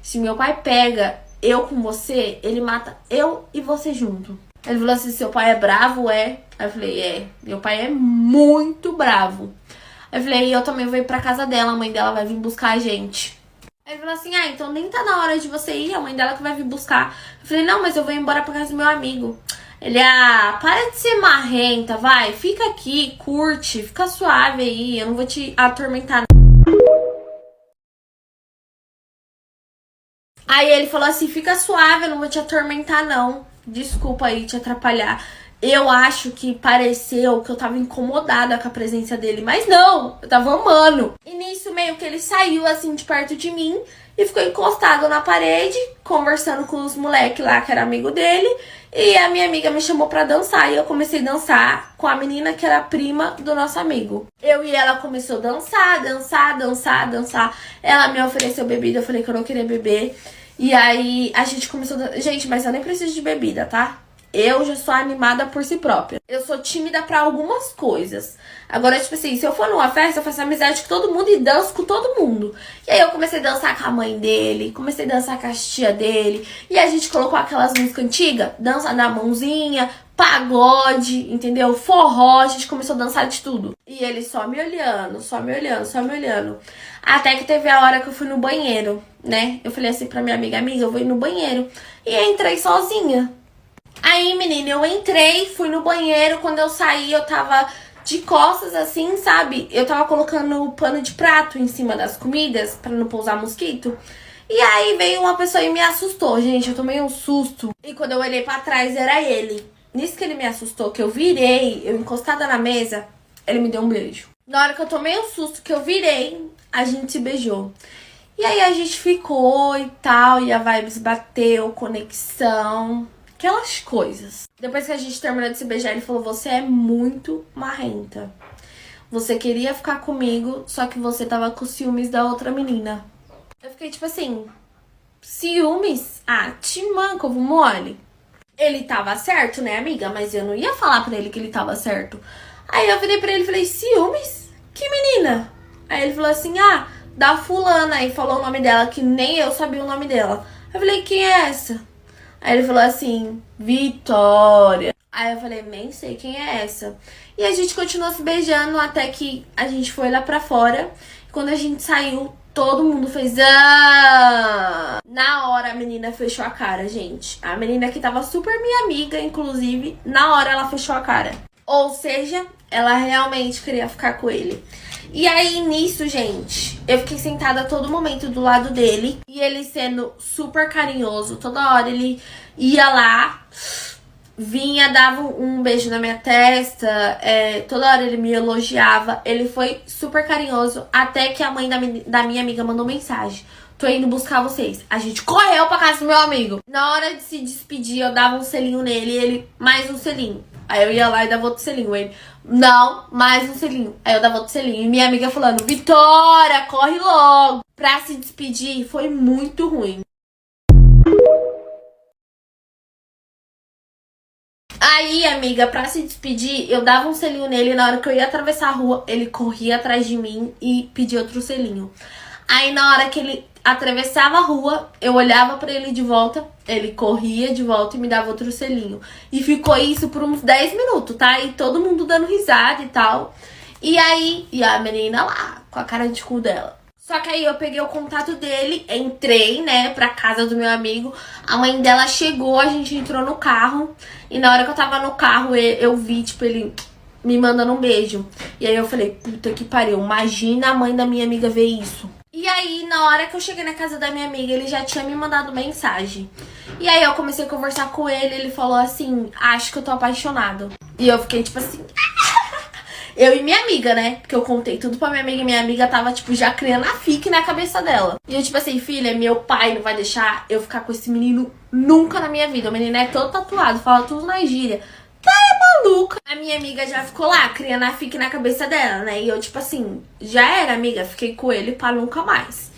Se meu pai pega eu com você, ele mata eu e você junto. Ele falou assim, seu pai é bravo, é? Aí eu falei, é. Meu pai é muito bravo. Aí eu falei, eu também vou ir pra casa dela, a mãe dela vai vir buscar a gente. Aí ele falou assim, então nem tá na hora de você ir, a mãe dela que vai vir buscar. Eu falei, não, mas eu vou embora pra casa do meu amigo. Ele, para de ser marrenta, vai, fica aqui, curte, fica suave aí, eu não vou te atormentar. Aí ele falou assim, fica suave, eu não vou te atormentar não. Desculpa aí te atrapalhar. Eu acho que pareceu que eu tava incomodada com a presença dele, mas não, eu tava amando. E nisso meio que ele saiu assim de perto de mim e ficou encostado na parede, conversando com os moleques lá que era amigo dele. E a minha amiga me chamou pra dançar e eu comecei a dançar com a menina que era prima do nosso amigo. Eu e ela começou a dançar. Ela me ofereceu bebida, eu falei que eu não queria beber. E aí a gente começou a... Gente, mas eu nem preciso de bebida, tá? Eu já sou animada por si própria. Eu sou tímida pra algumas coisas. Agora, tipo assim, se eu for numa festa, eu faço amizade com todo mundo e danço com todo mundo. E aí eu comecei a dançar com a mãe dele, comecei a dançar com a tia dele. E a gente colocou aquelas músicas antigas, dança na mãozinha, pagode, entendeu? Forró, a gente começou a dançar de tudo. E ele só me olhando. Até que teve a hora que eu fui no banheiro, né? Eu falei assim pra minha amiga, eu vou ir no banheiro. E entrei sozinha. Aí, menina, eu entrei, fui no banheiro, quando eu saí, eu tava de costas, assim, sabe? Eu tava colocando o pano de prato em cima das comidas, pra não pousar mosquito. E aí, veio uma pessoa e me assustou, gente, eu tomei um susto. E quando eu olhei pra trás, era ele. Nisso que ele me assustou, que eu virei, eu encostada na mesa, ele me deu um beijo. Na hora que eu tomei um susto, que eu virei, a gente se beijou. E aí, a gente ficou e tal, e a vibes bateu, conexão... Aquelas coisas. Depois que a gente terminou de se beijar, ele falou, você é muito marrenta. Você queria ficar comigo, só que você tava com ciúmes da outra menina. Eu fiquei tipo assim, ciúmes? Te manco, mole. Ele tava certo, né, amiga? Mas eu não ia falar pra ele que ele tava certo. Aí eu virei pra ele e falei, ciúmes? Que menina? Aí ele falou assim, da fulana. E falou o nome dela, que nem eu sabia o nome dela. Eu falei, quem é essa? Aí ele falou assim, Vitória. Aí eu falei, nem sei quem é essa. E a gente continuou se beijando até que a gente foi lá pra fora. E quando a gente saiu, todo mundo fez... Na hora a menina fechou a cara, gente. A menina que tava super minha amiga, inclusive, na hora ela fechou a cara. Ou seja, ela realmente queria ficar com ele. E aí, nisso, gente, eu fiquei sentada a todo momento do lado dele. E ele sendo super carinhoso. Toda hora ele ia lá, vinha, dava um beijo na minha testa. Toda hora ele me elogiava. Ele foi super carinhoso. Até que a mãe da minha amiga mandou mensagem. Tô indo buscar vocês. A gente correu pra casa do meu amigo. Na hora de se despedir, eu dava um selinho nele. E ele, mais um selinho. Aí eu ia lá e dava outro selinho. Ele, não, mais um selinho. Aí eu dava outro selinho. E minha amiga falando, Vitória, corre logo. Pra se despedir, foi muito ruim. Aí, amiga, pra se despedir, eu dava um selinho nele. Na hora que eu ia atravessar a rua, ele corria atrás de mim e pedia outro selinho. Aí, na hora que ele atravessava a rua, eu olhava pra ele de volta, ele corria de volta e me dava outro selinho. E ficou isso por uns 10 minutos, tá? E todo mundo dando risada e tal. E aí, e a menina lá, com a cara de cu dela. Só que aí eu peguei o contato dele, entrei, né, pra casa do meu amigo. A mãe dela chegou, a gente entrou no carro. E na hora que eu tava no carro, eu vi, tipo, ele me mandando um beijo. E aí eu falei, puta que pariu, imagina a mãe da minha amiga ver isso. E aí, na hora que eu cheguei na casa da minha amiga, ele já tinha me mandado mensagem. E aí eu comecei a conversar com ele falou assim, acho que eu tô apaixonado. E eu fiquei tipo assim... Eu e minha amiga, né? Porque eu contei tudo pra minha amiga e minha amiga tava, tipo, já criando a fique na cabeça dela. E eu, tipo assim, filha, meu pai não vai deixar eu ficar com esse menino nunca na minha vida. O menino é todo tatuado, fala tudo na gíria. Tá maluca. A minha amiga já ficou lá, criando a fique na cabeça dela, né? E eu, tipo assim, já era, amiga, fiquei com ele pra nunca mais.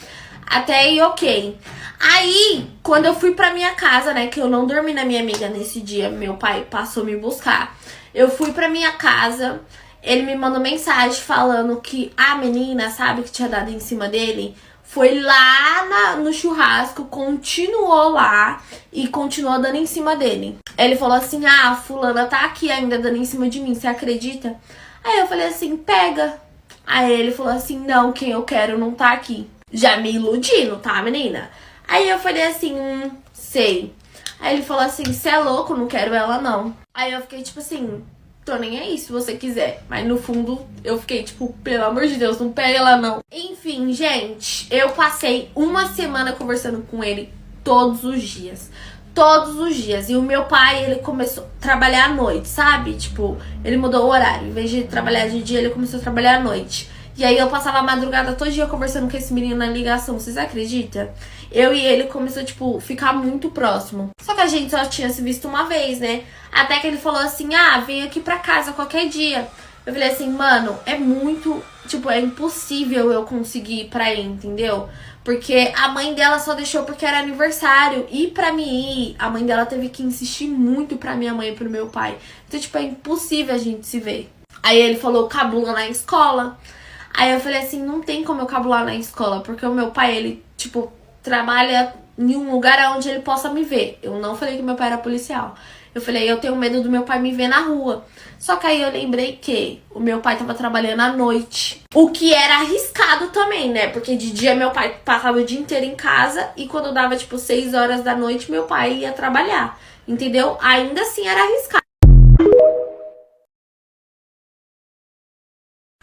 Até aí, ok. Aí, quando eu fui pra minha casa, né? Que eu não dormi na minha amiga nesse dia, meu pai passou me buscar. Eu fui pra minha casa, ele me mandou mensagem falando que a menina, sabe, que tinha dado em cima dele, foi lá no churrasco, continuou lá e continuou dando em cima dele. Ele falou assim, a fulana tá aqui ainda dando em cima de mim, você acredita? Aí eu falei assim, pega. Aí ele falou assim, não, quem eu quero não tá aqui. Já me iludindo, tá, menina? Aí eu falei assim, sei. Aí ele falou assim, cê é louco, não quero ela não. Aí eu fiquei tipo assim, tô nem aí se você quiser. Mas no fundo eu fiquei tipo, pelo amor de Deus, não pega ela não. Enfim, gente, eu passei uma semana conversando com ele todos os dias. Todos os dias. E o meu pai, ele começou a trabalhar à noite, sabe? Tipo, ele mudou o horário. Em vez de trabalhar de dia, ele começou a trabalhar à noite. E aí eu passava a madrugada todo dia conversando com esse menino na ligação, vocês acreditam? Eu e ele começou, tipo, ficar muito próximo. Só que a gente só tinha se visto uma vez, né? Até que ele falou assim, vem aqui pra casa qualquer dia. Eu falei assim, mano, é muito, tipo, é impossível eu conseguir ir pra aí, entendeu? Porque a mãe dela só deixou porque era aniversário. E pra mim ir, a mãe dela teve que insistir muito pra minha mãe e pro meu pai. Então, tipo, é impossível a gente se ver. Aí ele falou, cabula na escola. Aí eu falei assim, não tem como eu cabular na escola, porque o meu pai, ele, tipo, trabalha em um lugar onde ele possa me ver. Eu não falei que meu pai era policial. Eu falei, eu tenho medo do meu pai me ver na rua. Só que aí eu lembrei que o meu pai tava trabalhando à noite. O que era arriscado também, né? Porque de dia meu pai passava o dia inteiro em casa e quando dava, tipo, 6 horas da noite, meu pai ia trabalhar. Entendeu? Ainda assim era arriscado.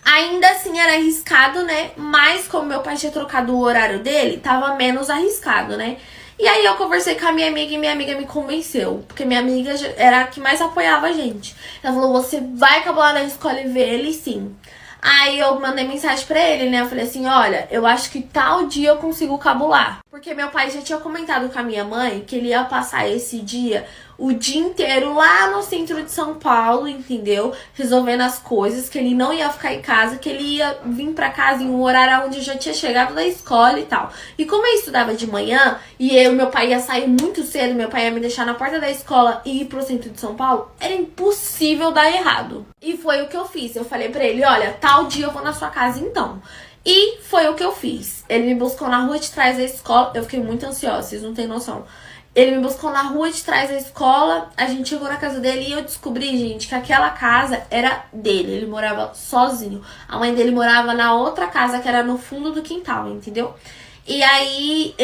Ainda assim era arriscado, né? Mas como meu pai tinha trocado o horário dele, tava menos arriscado, né? E aí eu conversei com a minha amiga e minha amiga me convenceu. Porque minha amiga era a que mais apoiava a gente. Ela falou, você vai cabular na escola e ver ele sim. Aí eu mandei mensagem pra ele, né? Eu falei assim, olha, eu acho que tal dia eu consigo cabular. Porque meu pai já tinha comentado com a minha mãe que ele ia passar esse dia o dia inteiro lá no centro de São Paulo, entendeu? Resolvendo as coisas, que ele não ia ficar em casa, que ele ia vir pra casa em um horário onde eu já tinha chegado da escola e tal. E como eu estudava de manhã, e meu pai ia sair muito cedo, meu pai ia me deixar na porta da escola e ir pro centro de São Paulo, era impossível dar errado. E foi o que eu fiz. Eu falei pra ele, olha, tal dia eu vou na sua casa então. E foi o que eu fiz. Ele me buscou na rua de trás da escola. Eu fiquei muito ansiosa, vocês não têm noção. Ele me buscou na rua de trás da escola, a gente chegou na casa dele e eu descobri, gente, que aquela casa era dele. Ele morava sozinho. A mãe dele morava na outra casa que era no fundo do quintal, entendeu? E aí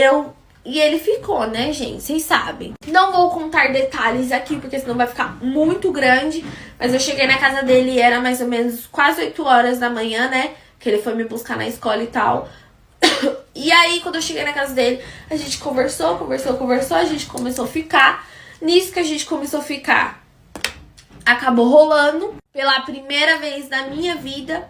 E ele ficou, né, gente? Vocês sabem. Não vou contar detalhes aqui, porque senão vai ficar muito grande. Mas eu cheguei na casa dele e era mais ou menos quase 8 horas da manhã, né? Que ele foi me buscar na escola e tal. E aí, quando eu cheguei na casa dele, a gente conversou, a gente começou a ficar. Nisso que a gente começou a ficar, acabou rolando pela primeira vez na minha vida.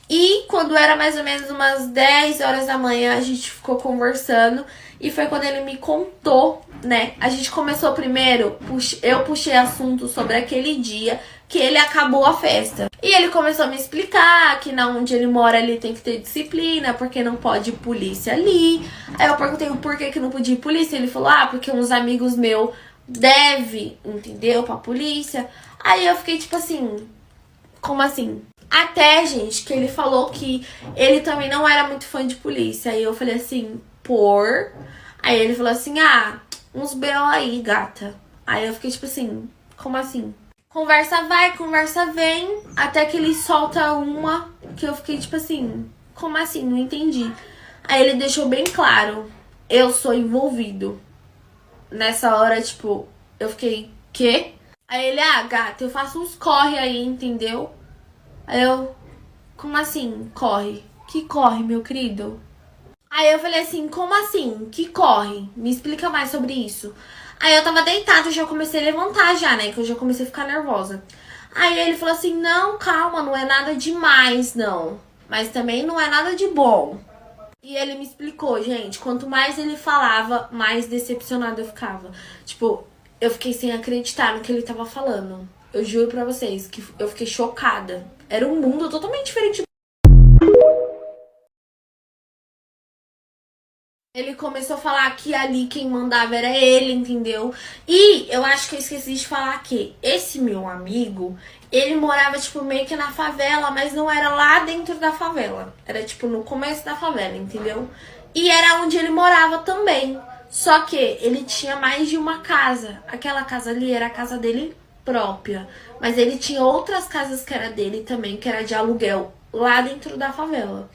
E quando era mais ou menos umas 10 horas da manhã, a gente ficou conversando. E foi quando ele me contou, né? A gente começou primeiro, eu puxei assunto sobre aquele dia que ele acabou a festa. E ele começou a me explicar que na onde ele mora ali tem que ter disciplina, porque não pode ir polícia ali. Aí eu perguntei o porquê que não podia ir polícia. Ele falou, porque uns amigos meus devem, entendeu? Pra polícia. Aí eu fiquei tipo assim, como assim? Até, gente, que ele falou que ele também não era muito fã de polícia. Aí eu falei assim, Aí ele falou assim, uns B.O. aí, gata. Aí eu fiquei tipo assim, como assim? Conversa vai, conversa vem, até que ele solta uma que eu fiquei tipo assim, como assim? Não entendi. Aí ele deixou bem claro, eu sou envolvido. Nessa hora, tipo, eu fiquei, quê? Aí ele, gata, eu faço uns corre aí, entendeu? Aí eu, como assim, corre? Que corre, meu querido? Aí eu falei assim, como assim? Que corre? Me explica mais sobre isso. Aí eu tava deitada, eu já comecei a levantar já, né? Que eu já comecei a ficar nervosa. Aí ele falou assim, não, calma, não é nada demais, não. Mas também não é nada de bom. E ele me explicou, gente, quanto mais ele falava, mais decepcionada eu ficava. Tipo, eu fiquei sem acreditar no que ele tava falando. Eu juro pra vocês que eu fiquei chocada. Era um mundo totalmente diferente. Ele começou a falar que ali quem mandava era ele, entendeu? E eu acho que eu esqueci de falar que esse meu amigo, ele morava, tipo, meio que na favela, mas não era lá dentro da favela. Era, tipo, no começo da favela, entendeu? E era onde ele morava também. Só que ele tinha mais de uma casa. Aquela casa ali era a casa dele própria. Mas ele tinha outras casas que era dele também, que era de aluguel, lá dentro da favela.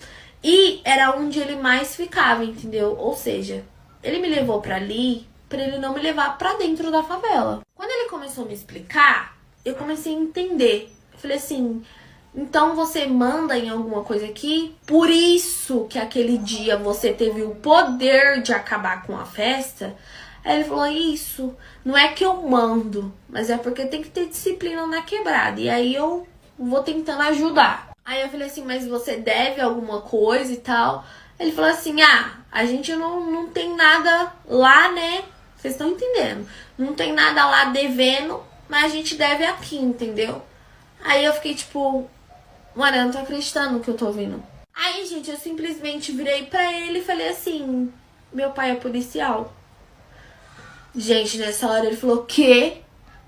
E era onde ele mais ficava, entendeu? Ou seja, ele me levou pra ali pra ele não me levar pra dentro da favela. Quando ele começou a me explicar, eu comecei a entender. Eu falei assim, então você manda em alguma coisa aqui? Por isso que aquele dia você teve o poder de acabar com a festa? Aí ele falou, isso, não é que eu mando, mas é porque tem que ter disciplina na quebrada. E aí eu vou tentando ajudar. Aí eu falei assim, mas você deve alguma coisa e tal? Ele falou assim, a gente não tem nada lá, né? Vocês estão entendendo? Não tem nada lá devendo, mas a gente deve aqui, entendeu? Aí eu fiquei tipo, mano, eu não tô acreditando no que eu tô ouvindo. Aí, gente, eu simplesmente virei pra ele e falei assim, meu pai é policial. Gente, nessa hora ele falou, quê?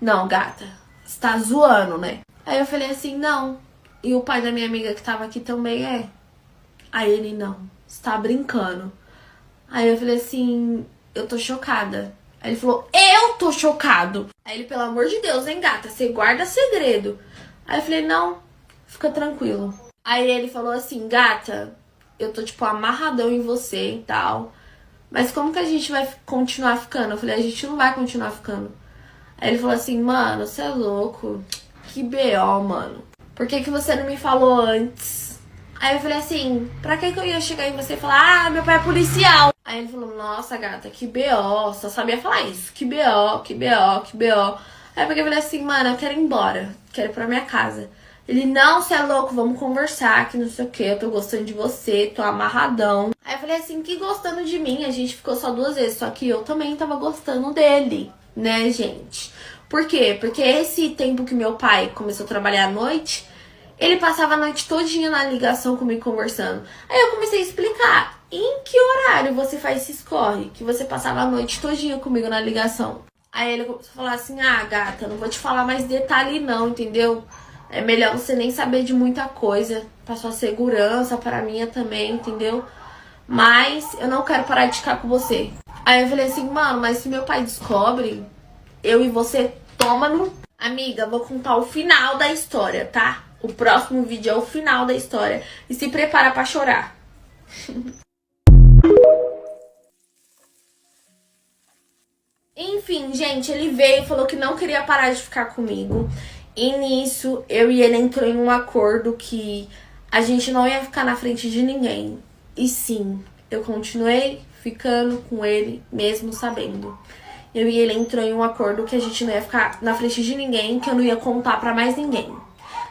Não, gata, você tá zoando, né? Aí eu falei assim, não. E o pai da minha amiga que tava aqui também é. Aí ele, não, você tá brincando. Aí eu falei assim, eu tô chocada. Aí ele falou, eu tô chocado. Aí ele, pelo amor de Deus, hein, gata, você guarda segredo. Aí eu falei, não, fica tranquilo. Aí ele falou assim, gata, eu tô, tipo, amarradão em você e tal. Mas como que a gente vai continuar ficando? Eu falei, a gente não vai continuar ficando. Aí ele falou assim, mano, você é louco. Que BO, mano. Por que você não me falou antes? Aí eu falei assim, pra que eu ia chegar em você e falar, meu pai é policial? Aí ele falou, nossa, gata, que BO. Só sabia falar isso. Que BO, que BO, que BO. Aí eu falei assim, mano, eu quero ir embora. Quero ir pra minha casa. Ele, não, você é louco, vamos conversar, que não sei o que, eu tô gostando de você, tô amarradão. Aí eu falei assim, que gostando de mim, a gente ficou só 2 vezes, só que eu também tava gostando dele, né, gente? Por quê? Porque esse tempo que meu pai começou a trabalhar à noite, ele passava a noite todinha na ligação comigo conversando. Aí eu comecei a explicar, em que horário você faz esse escorre, que você passava a noite todinha comigo na ligação. Aí ele começou a falar assim, gata, não vou te falar mais detalhe não, entendeu? É melhor você nem saber de muita coisa, pra sua segurança, pra minha também, entendeu? Mas eu não quero parar de ficar com você. Aí eu falei assim, mano, mas se meu pai descobre, eu e você toma no... Amiga, vou contar o final da história, tá? O próximo vídeo é o final da história. E se prepara pra chorar. Enfim, gente, ele veio e falou que não queria parar de ficar comigo. E nisso, eu e ele entrou em um acordo que a gente não ia ficar na frente de ninguém. E sim, eu continuei ficando com ele, mesmo sabendo. Eu e ele entrou em um acordo que a gente não ia ficar na frente de ninguém, que eu não ia contar pra mais ninguém.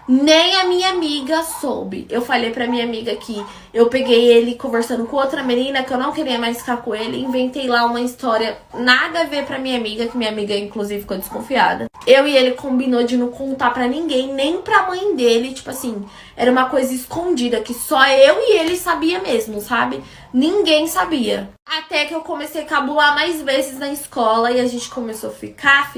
Nem a minha amiga soube. Eu falei pra minha amiga que eu peguei ele conversando com outra menina, que eu não queria mais ficar com ele. Inventei lá uma história nada a ver pra minha amiga, que minha amiga inclusive ficou desconfiada. Eu e ele combinou de não contar pra ninguém, nem pra mãe dele. Tipo assim, era uma coisa escondida, que só eu e ele sabia mesmo, sabe? Ninguém sabia. Até que eu comecei a cabular mais vezes na escola e a gente começou a ficar.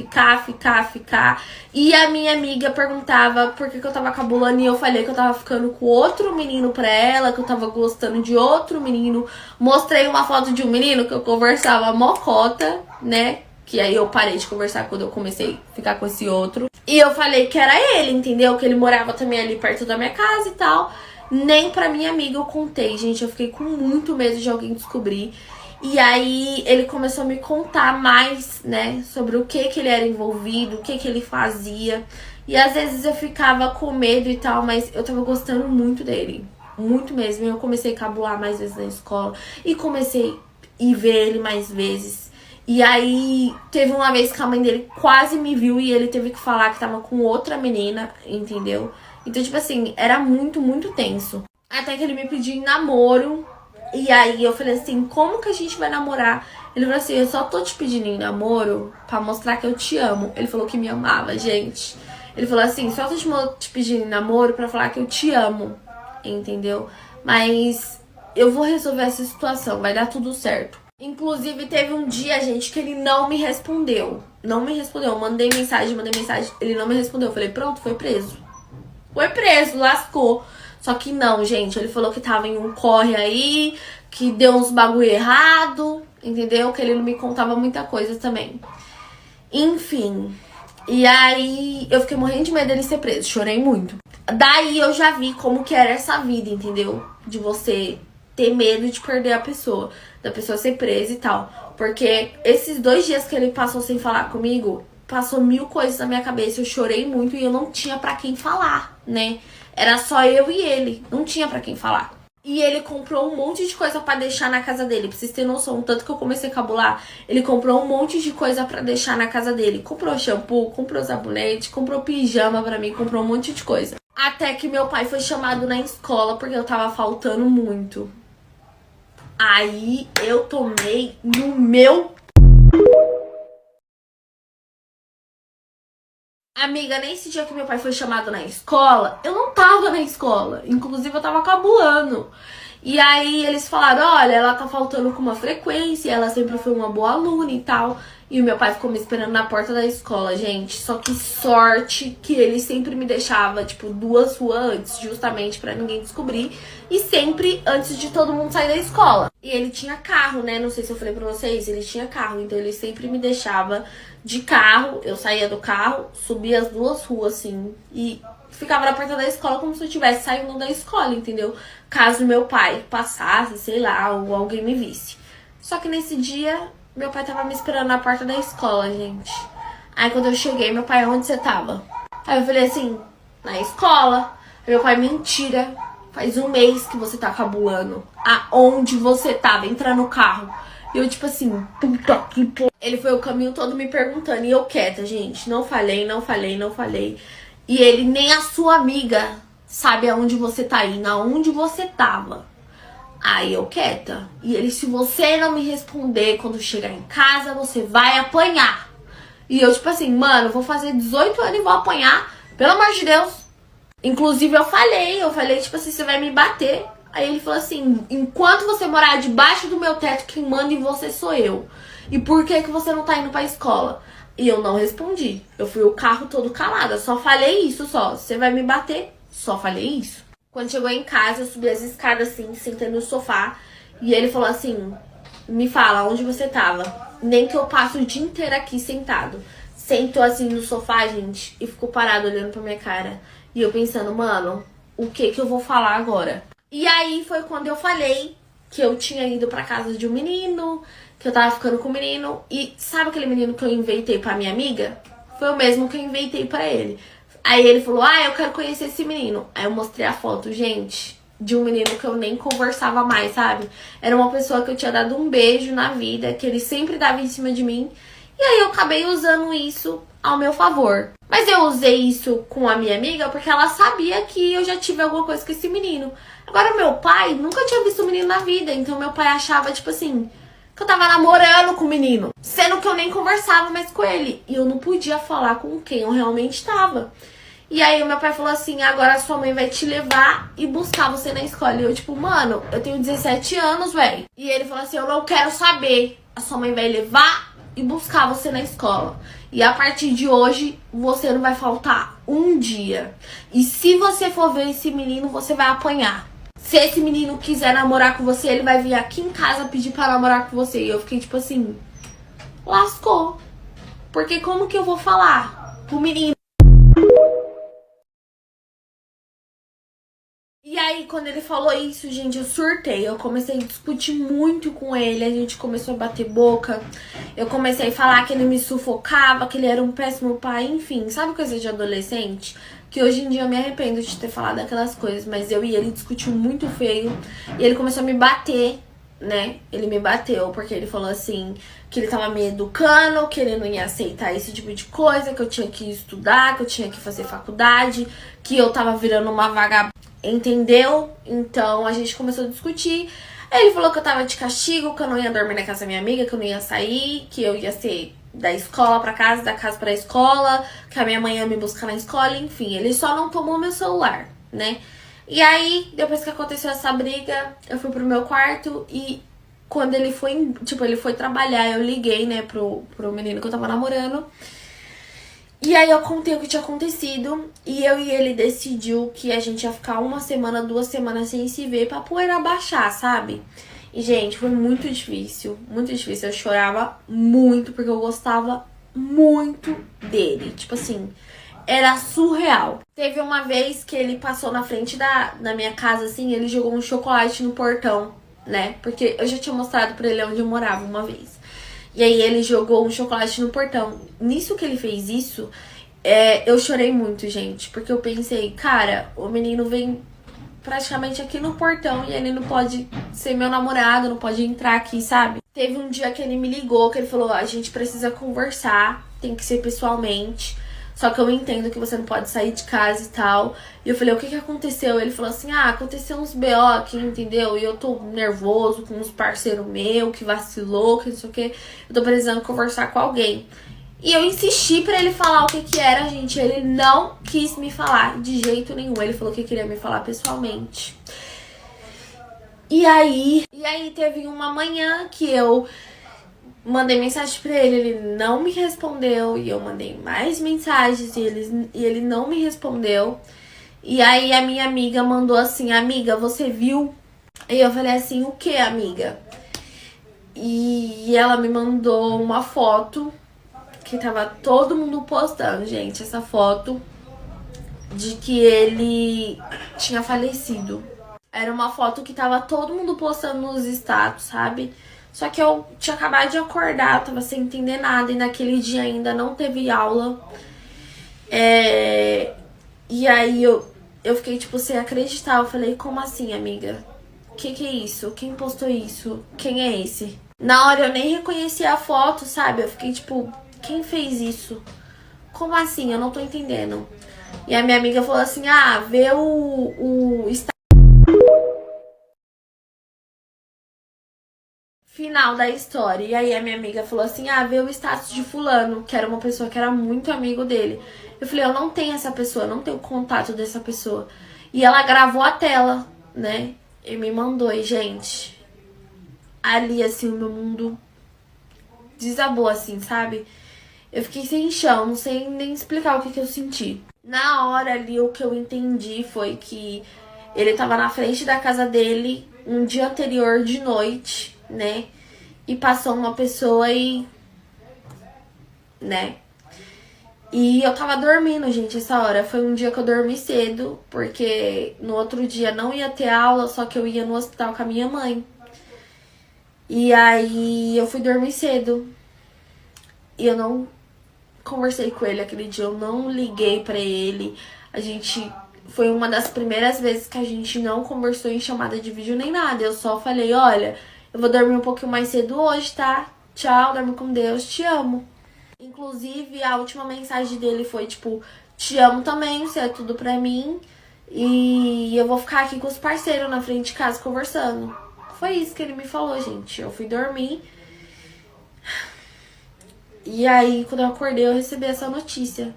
E a minha amiga perguntava por que eu tava cabulando e eu falei que eu tava ficando com outro menino pra ela, que eu tava gostando de outro menino. Mostrei uma foto de um menino que eu conversava mocota, né? Que aí eu parei de conversar quando eu comecei a ficar com esse outro. E eu falei que era ele, entendeu? Que ele morava também ali perto da minha casa e tal. Nem pra minha amiga eu contei, gente. Eu fiquei com muito medo de alguém descobrir. E aí ele começou a me contar mais, né, sobre o que ele era envolvido, o que ele fazia. E às vezes eu ficava com medo e tal, mas eu tava gostando muito dele. Muito mesmo. E eu comecei a cabular mais vezes na escola. E comecei a ver ele mais vezes. E aí, teve uma vez que a mãe dele quase me viu e ele teve que falar que tava com outra menina, entendeu? Então, tipo assim, era muito, muito tenso. Até que ele me pediu em namoro. E aí eu falei assim, como que a gente vai namorar? Ele falou assim, eu só tô te pedindo em namoro pra mostrar que eu te amo. Ele falou que me amava, gente. Ele falou assim, só tô te pedindo em namoro pra falar que eu te amo, entendeu? Mas eu vou resolver essa situação, vai dar tudo certo. Inclusive, teve um dia, gente, que ele não me respondeu. Não me respondeu. Eu mandei mensagem, ele não me respondeu. Eu falei, pronto, foi preso. Foi preso, lascou. Só que não, gente, ele falou que tava em um corre aí, que deu uns bagulho errado, entendeu? Que ele não me contava muita coisa também. Enfim. E aí, eu fiquei morrendo de medo dele ser preso, chorei muito. Daí eu já vi como que era essa vida, entendeu? De você ter medo de perder a pessoa, da pessoa ser presa e tal. Porque esses 2 dias que ele passou sem falar comigo, passou 1000 coisas na minha cabeça, eu chorei muito e eu não tinha pra quem falar, né? Era só eu e ele, não tinha pra quem falar. E ele comprou um monte de coisa pra deixar na casa dele, pra vocês terem noção, tanto que eu comecei a cabular, ele comprou um monte de coisa pra deixar na casa dele. Comprou shampoo, comprou sabonete, comprou pijama pra mim, comprou um monte de coisa. Até que meu pai foi chamado na escola porque eu tava faltando muito. Aí eu tomei no meu... Amiga, nesse dia que meu pai foi chamado na escola, eu não tava na escola. Inclusive, eu tava cabulando. E aí, eles falaram, olha, ela tá faltando com uma frequência, ela sempre foi uma boa aluna e tal. E o meu pai ficou me esperando na porta da escola, gente. Só que sorte que ele sempre me deixava, tipo, 2 ruas antes, justamente pra ninguém descobrir. E sempre antes de todo mundo sair da escola. E ele tinha carro, né? Não sei se eu falei pra vocês, ele tinha carro. Então, ele sempre me deixava de carro. Eu saía do carro, subia as 2 ruas, assim, e ficava na porta da escola como se eu estivesse saindo da escola, entendeu? Caso meu pai passasse, sei lá, ou alguém me visse. Só que nesse dia, meu pai tava me esperando na porta da escola, gente. Aí quando eu cheguei, meu pai, onde você tava? Aí eu falei assim, na escola. Aí meu pai, mentira, faz 1 mês que você tá cabulando. Aonde você tava? Entra no carro. E eu tipo assim, puta que porra. Ele foi o caminho todo me perguntando, e eu quieta, gente. Não falei. E ele, nem a sua amiga sabe aonde você tá indo, aonde você tava. Aí eu quieta. E ele, se você não me responder quando chegar em casa, você vai apanhar. E eu tipo assim, mano, vou fazer 18 anos e vou apanhar. Pelo amor de Deus. Inclusive eu falei tipo assim, você vai me bater. Aí ele falou assim, enquanto você morar debaixo do meu teto, quem manda em você sou eu. E por que você não tá indo pra escola? E eu não respondi. Eu fui o carro todo calada. Só falei isso, só. Você vai me bater? Só falei isso. Quando chegou em casa, eu subi as escadas assim, sentei no sofá. E ele falou assim, me fala, onde você tava? Nem que eu passe o dia inteiro aqui sentado. Sentou assim no sofá, gente, e ficou parado olhando pra minha cara. E eu pensando, mano, o que eu vou falar agora? E aí foi quando eu falei que eu tinha ido pra casa de um menino, que eu tava ficando com o menino. E sabe aquele menino que eu inventei pra minha amiga? Foi o mesmo que eu inventei pra ele. Aí ele falou, eu quero conhecer esse menino. Aí eu mostrei a foto, gente, de um menino que eu nem conversava mais, sabe? Era uma pessoa que eu tinha dado um beijo na vida, que ele sempre dava em cima de mim. E aí eu acabei usando isso ao meu favor. Mas eu usei isso com a minha amiga porque ela sabia que eu já tive alguma coisa com esse menino. Agora, meu pai nunca tinha visto o menino na vida. Então, meu pai achava, tipo assim, que eu tava namorando com o menino. Sendo que eu nem conversava mais com ele. E eu não podia falar com quem eu realmente tava. E aí, o meu pai falou assim, agora a sua mãe vai te levar e buscar você na escola. E eu, tipo, mano, eu tenho 17 anos, velho. E ele falou assim, eu não quero saber. A sua mãe vai levar e buscar você na escola. E a partir de hoje, você não vai faltar um dia. E se você for ver esse menino, você vai apanhar. Se esse menino quiser namorar com você, ele vai vir aqui em casa pedir pra namorar com você. E eu fiquei tipo assim, lascou. Porque como que eu vou falar pro menino? E aí, quando ele falou isso, gente, eu surtei. Eu comecei a discutir muito com ele. A gente começou a bater boca. Eu comecei a falar que ele me sufocava, que ele era um péssimo pai. Enfim, sabe coisa de adolescente? Que hoje em dia eu me arrependo de ter falado aquelas coisas. Mas eu e ele discutiu muito feio. E ele começou a me bater né? Ele me bateu porque ele falou assim que ele tava me educando, que ele não ia aceitar esse tipo de coisa, que eu tinha que estudar, que eu tinha que fazer faculdade, que eu tava virando uma vagabunda, entendeu? Então a gente começou a discutir. Aí ele falou que eu tava de castigo, que eu não ia dormir na casa da minha amiga, que eu não ia sair, que eu ia ser da escola pra casa, da casa pra escola, que a minha mãe ia me buscar na escola, enfim. Ele só não tomou meu celular, né? E aí, depois que aconteceu essa briga, eu fui pro meu quarto e quando ele foi, tipo, ele foi trabalhar, eu liguei, né, pro menino que eu tava namorando. E aí eu contei o que tinha acontecido e eu e ele decidiu que a gente ia ficar 1 semana, 2 semanas sem se ver pra poeira baixar, sabe? E, gente, foi muito difícil, muito difícil. Eu chorava muito porque eu gostava muito dele. Tipo assim, era surreal. Teve uma vez que ele passou na frente da minha casa, assim, ele jogou um chocolate no portão, né? Porque eu já tinha mostrado pra ele onde eu morava uma vez. E aí ele jogou um chocolate no portão. Nisso que ele fez isso, eu chorei muito, gente. Porque eu pensei, cara, o menino vem praticamente aqui no portão e ele não pode ser meu namorado, não pode entrar aqui, sabe? Teve um dia que ele me ligou, que ele falou, a gente precisa conversar, tem que ser pessoalmente. Só que eu entendo que você não pode sair de casa e tal. E eu falei, o que aconteceu? Ele falou assim, aconteceu uns BO aqui, entendeu? E eu tô nervoso com uns parceiros meus que vacilou, que não sei o que. Eu tô precisando conversar com alguém. E eu insisti pra ele falar o que era, gente. Ele não quis me falar de jeito nenhum. Ele falou que queria me falar pessoalmente. E aí teve uma manhã que eu mandei mensagem pra ele, ele não me respondeu. E eu mandei mais mensagens e ele não me respondeu. E aí a minha amiga mandou assim, amiga, você viu? E eu falei assim, o que, amiga? E ela me mandou uma foto que tava todo mundo postando, gente, essa foto de que ele tinha falecido. Era uma foto que tava todo mundo postando nos status, sabe? Só que eu tinha acabado de acordar, eu tava sem entender nada. E naquele dia ainda não teve aula. E aí eu fiquei, tipo, sem acreditar. Eu falei, como assim, amiga? Que é isso? Quem postou isso? Quem é esse? Na hora eu nem reconheci a foto, sabe? Eu fiquei, tipo, quem fez isso? Como assim? Eu não tô entendendo. E a minha amiga falou assim, vê o final da história. E aí a minha amiga falou assim, vê o status de fulano, que era uma pessoa que era muito amigo dele. Eu falei, eu não tenho essa pessoa, não tenho contato dessa pessoa. E ela gravou a tela, né? E me mandou, e gente, ali assim, o meu mundo desabou assim, sabe? Eu fiquei sem chão, não sei nem explicar o que eu senti. Na hora ali, o que eu entendi foi que ele tava na frente da casa dele um dia anterior de noite, né? E passou uma pessoa né? E eu tava dormindo, gente, essa hora. Foi um dia que eu dormi cedo, porque no outro dia não ia ter aula, só que eu ia no hospital com a minha mãe. E aí eu fui dormir cedo. E eu não conversei com ele aquele dia, eu não liguei pra ele. Foi uma das primeiras vezes que a gente não conversou em chamada de vídeo nem nada. Eu só falei, olha, eu vou dormir um pouquinho mais cedo hoje, tá? Tchau, dorme com Deus, te amo. Inclusive, a última mensagem dele foi tipo, te amo também, você é tudo pra mim. E eu vou ficar aqui com os parceiros na frente de casa conversando. Foi isso que ele me falou, gente. Eu fui dormir. E aí, quando eu acordei, eu recebi essa notícia.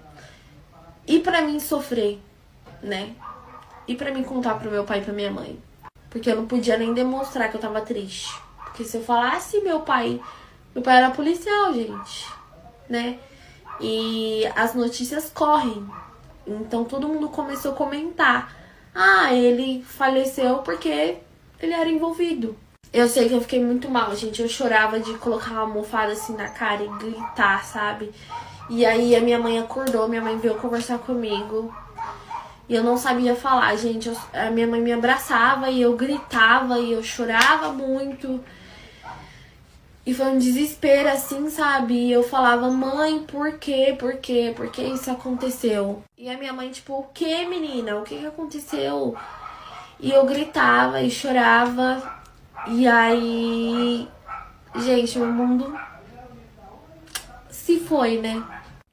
E pra mim sofrer, né? E pra mim contar pro meu pai e pra minha mãe. Porque eu não podia nem demonstrar que eu tava triste. Porque se eu falasse meu pai era policial, gente, né? E as notícias correm. Então todo mundo começou a comentar. Ele faleceu porque ele era envolvido. Eu sei que eu fiquei muito mal, gente. Eu chorava de colocar uma almofada assim na cara e gritar, sabe? E aí a minha mãe acordou, minha mãe veio conversar comigo. E eu não sabia falar, gente. A minha mãe me abraçava e eu gritava e eu chorava muito. E foi um desespero, assim, sabe? E eu falava, mãe, por quê? Por quê? Por que isso aconteceu? E a minha mãe, tipo, o que, menina? O que aconteceu? E eu gritava e chorava. E aí, gente, o mundo se foi, né?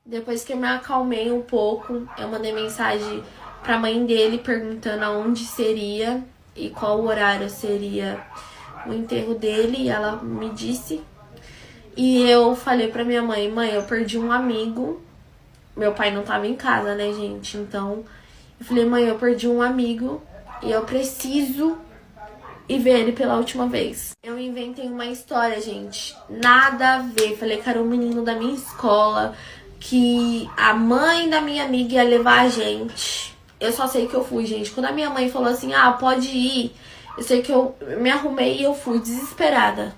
Depois que eu me acalmei um pouco, eu mandei mensagem pra mãe dele perguntando aonde seria e qual horário seria o enterro dele. E ela me disse. E eu falei pra minha mãe, mãe, eu perdi um amigo. Meu pai não tava em casa, né, gente? Então, eu falei, mãe, eu perdi um amigo e eu preciso ir ver ele pela última vez. Eu inventei uma história, gente. Nada a ver. Falei que era um menino da minha escola, que a mãe da minha amiga ia levar a gente. Eu só sei que eu fui, gente. Quando a minha mãe falou assim, ah, pode ir, eu sei que eu me arrumei e eu fui, desesperada.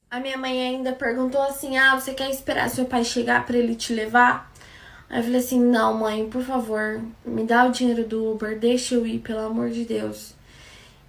A minha mãe ainda perguntou assim, ah, você quer esperar seu pai chegar pra ele te levar? Aí eu falei assim, não, mãe, por favor, me dá o dinheiro do Uber, deixa eu ir, pelo amor de Deus.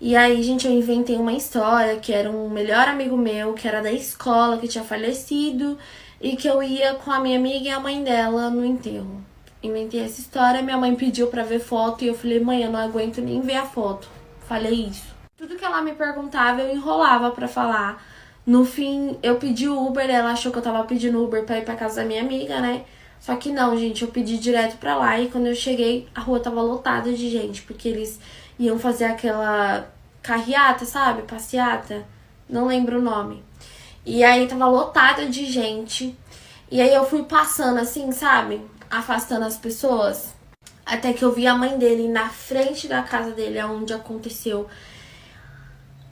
E aí, gente, eu inventei uma história que era um melhor amigo meu, que era da escola, que tinha falecido, e que eu ia com a minha amiga e a mãe dela no enterro. Inventei essa história, minha mãe pediu pra ver foto, e eu falei, mãe, eu não aguento nem ver a foto. Falei isso. Tudo que ela me perguntava, eu enrolava pra falar. No fim, eu pedi o Uber, ela achou que eu tava pedindo Uber pra ir pra casa da minha amiga, né? Só que não, gente, eu pedi direto pra lá e quando eu cheguei, a rua tava lotada de gente, porque eles iam fazer aquela carreata, sabe? Passeata, não lembro o nome. E aí tava lotada de gente. E aí eu fui passando assim, sabe? Afastando as pessoas. Até que eu vi a mãe dele na frente da casa dele, onde aconteceu.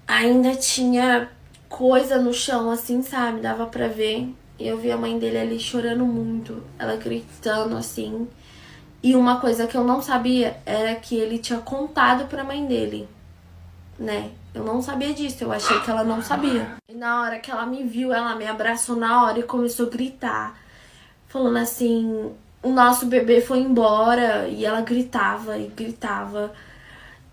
Ainda tinha coisa no chão, assim, sabe? Dava pra ver. E eu vi a mãe dele ali chorando muito, ela gritando assim. E uma coisa que eu não sabia era que ele tinha contado pra mãe dele, né? Eu não sabia disso, eu achei que ela não sabia. E na hora que ela me viu, ela me abraçou na hora e começou a gritar, falando assim, o nosso bebê foi embora. E ela gritava e gritava.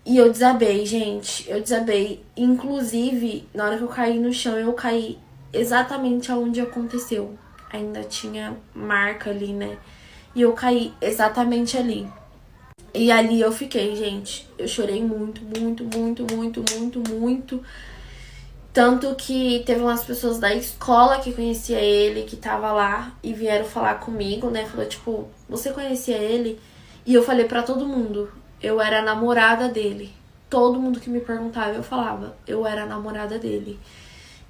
E eu desabei, gente, eu desabei. Inclusive, na hora que eu caí no chão, eu caí exatamente aonde aconteceu. Ainda tinha marca ali, né? E eu caí exatamente ali. E ali eu fiquei, gente. Eu chorei muito, muito, muito, muito, muito, muito. Tanto que teve umas pessoas da escola que conhecia ele, que tava lá e vieram falar comigo, né? Falou, tipo, você conhecia ele? E eu falei pra todo mundo, eu era a namorada dele. Todo mundo que me perguntava, eu falava, eu era a namorada dele.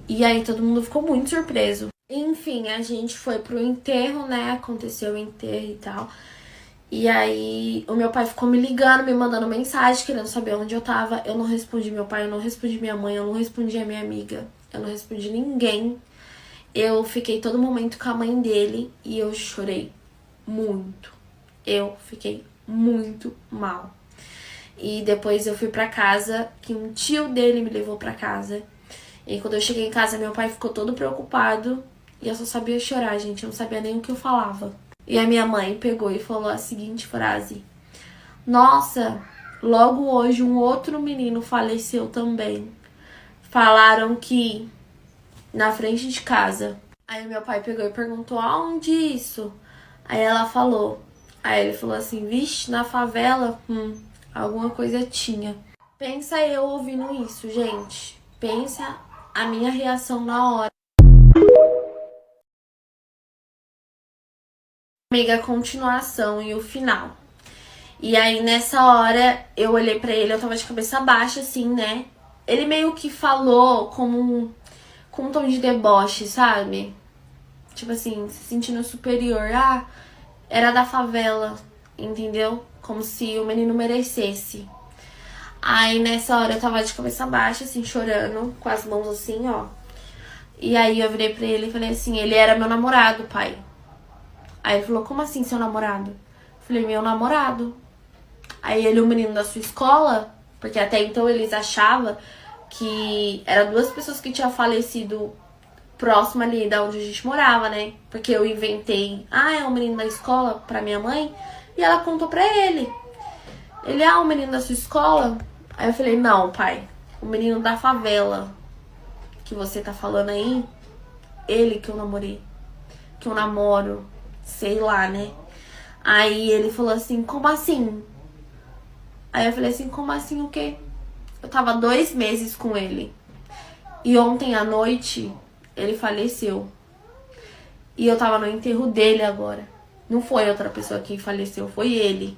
E aí todo mundo ficou muito surpreso. Enfim, a gente foi pro enterro, né? Aconteceu o enterro e tal. E aí o meu pai ficou me ligando, me mandando mensagem, querendo saber onde eu tava. Eu não respondi meu pai, eu não respondi minha mãe, eu não respondi a minha amiga. Eu não respondi ninguém. Eu fiquei todo momento com a mãe dele e eu chorei muito. Eu fiquei muito mal. E depois eu fui pra casa, que um tio dele me levou pra casa. E quando eu cheguei em casa, meu pai ficou todo preocupado. E eu só sabia chorar, gente. Eu não sabia nem o que eu falava. E a minha mãe pegou e falou a seguinte frase: nossa, logo hoje um outro menino faleceu também. Falaram que na frente de casa. Aí meu pai pegou e perguntou, aonde isso? Aí ela falou. Aí ele falou assim, vixe, na favela, alguma coisa tinha. Pensa eu ouvindo isso, gente. Pensa a minha reação na hora. Amiga, a continuação e o final. E aí nessa hora eu olhei pra ele, eu tava de cabeça baixa assim, né? Ele meio que falou com um tom de deboche, sabe? Tipo assim, se sentindo superior. Ah, era da favela, entendeu? Como se o menino merecesse. Aí nessa hora eu tava de cabeça baixa, assim, chorando, com as mãos assim, ó. E aí eu virei pra ele e falei assim, ele era meu namorado, pai. Aí ele falou, como assim seu namorado? Eu falei, meu namorado. Aí ele, o menino da sua escola, porque até então eles achavam que eram duas pessoas que tinham falecido próximo ali da onde a gente morava, né? Porque eu inventei, ah, é um menino da escola pra minha mãe, e ela contou pra ele. Ele, ah, o menino da sua escola? Aí eu falei, não, pai, o menino da favela que você tá falando aí, ele que eu namorei, que eu namoro, sei lá, né? Aí ele falou assim, como assim? Aí eu falei assim, como assim o quê? Eu tava 2 meses com ele. E ontem à noite, ele faleceu. E eu tava no enterro dele agora. Não foi outra pessoa que faleceu, foi ele.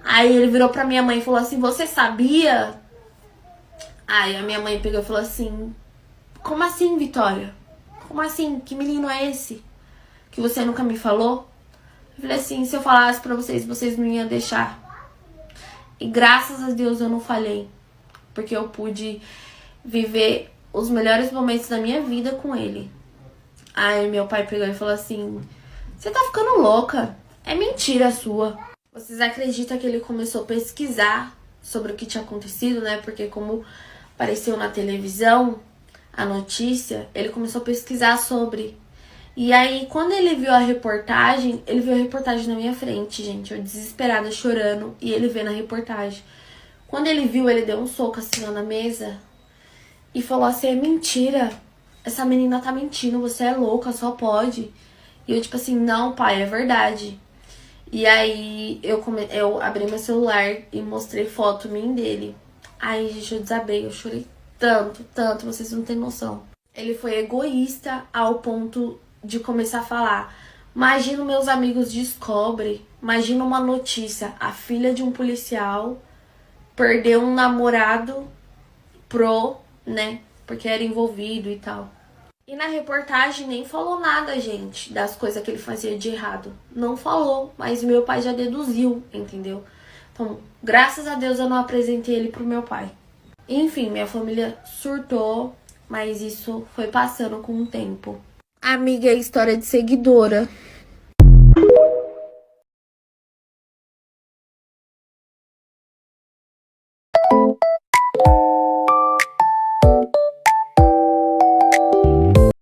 Aí ele virou pra minha mãe e falou assim, você sabia? Aí a minha mãe pegou e falou assim, como assim, Vitória? Como assim? Que menino é esse? Que você nunca me falou? Eu falei assim, se eu falasse pra vocês, vocês não iam deixar. E graças a Deus eu não falei. Porque eu pude viver os melhores momentos da minha vida com ele. Aí meu pai pegou e falou assim, você tá ficando louca. É mentira sua. Vocês acreditam que ele começou a pesquisar sobre o que tinha acontecido, né? Porque como apareceu na televisão a notícia, ele começou a pesquisar sobre. E aí, quando ele viu a reportagem, ele viu a reportagem na minha frente, gente. Eu desesperada, chorando, e ele vendo a reportagem. Quando ele viu, ele deu um soco assim ó, na mesa e falou assim, é mentira. Essa menina tá mentindo, você é louca, só pode. E eu tipo assim, não pai, é verdade. E aí eu abri meu celular e mostrei foto minha dele. Aí, gente, eu desabei, eu chorei tanto, tanto, vocês não têm noção. Ele foi egoísta ao ponto de começar a falar. Imagina meus amigos descobrem, imagina uma notícia, a filha de um policial perdeu um namorado né, porque era envolvido e tal. E na reportagem nem falou nada, gente, das coisas que ele fazia de errado. Não falou, mas meu pai já deduziu, entendeu? Então, graças a Deus eu não apresentei ele pro meu pai. Enfim, minha família surtou, mas isso foi passando com o tempo. Amiga, é história de seguidora.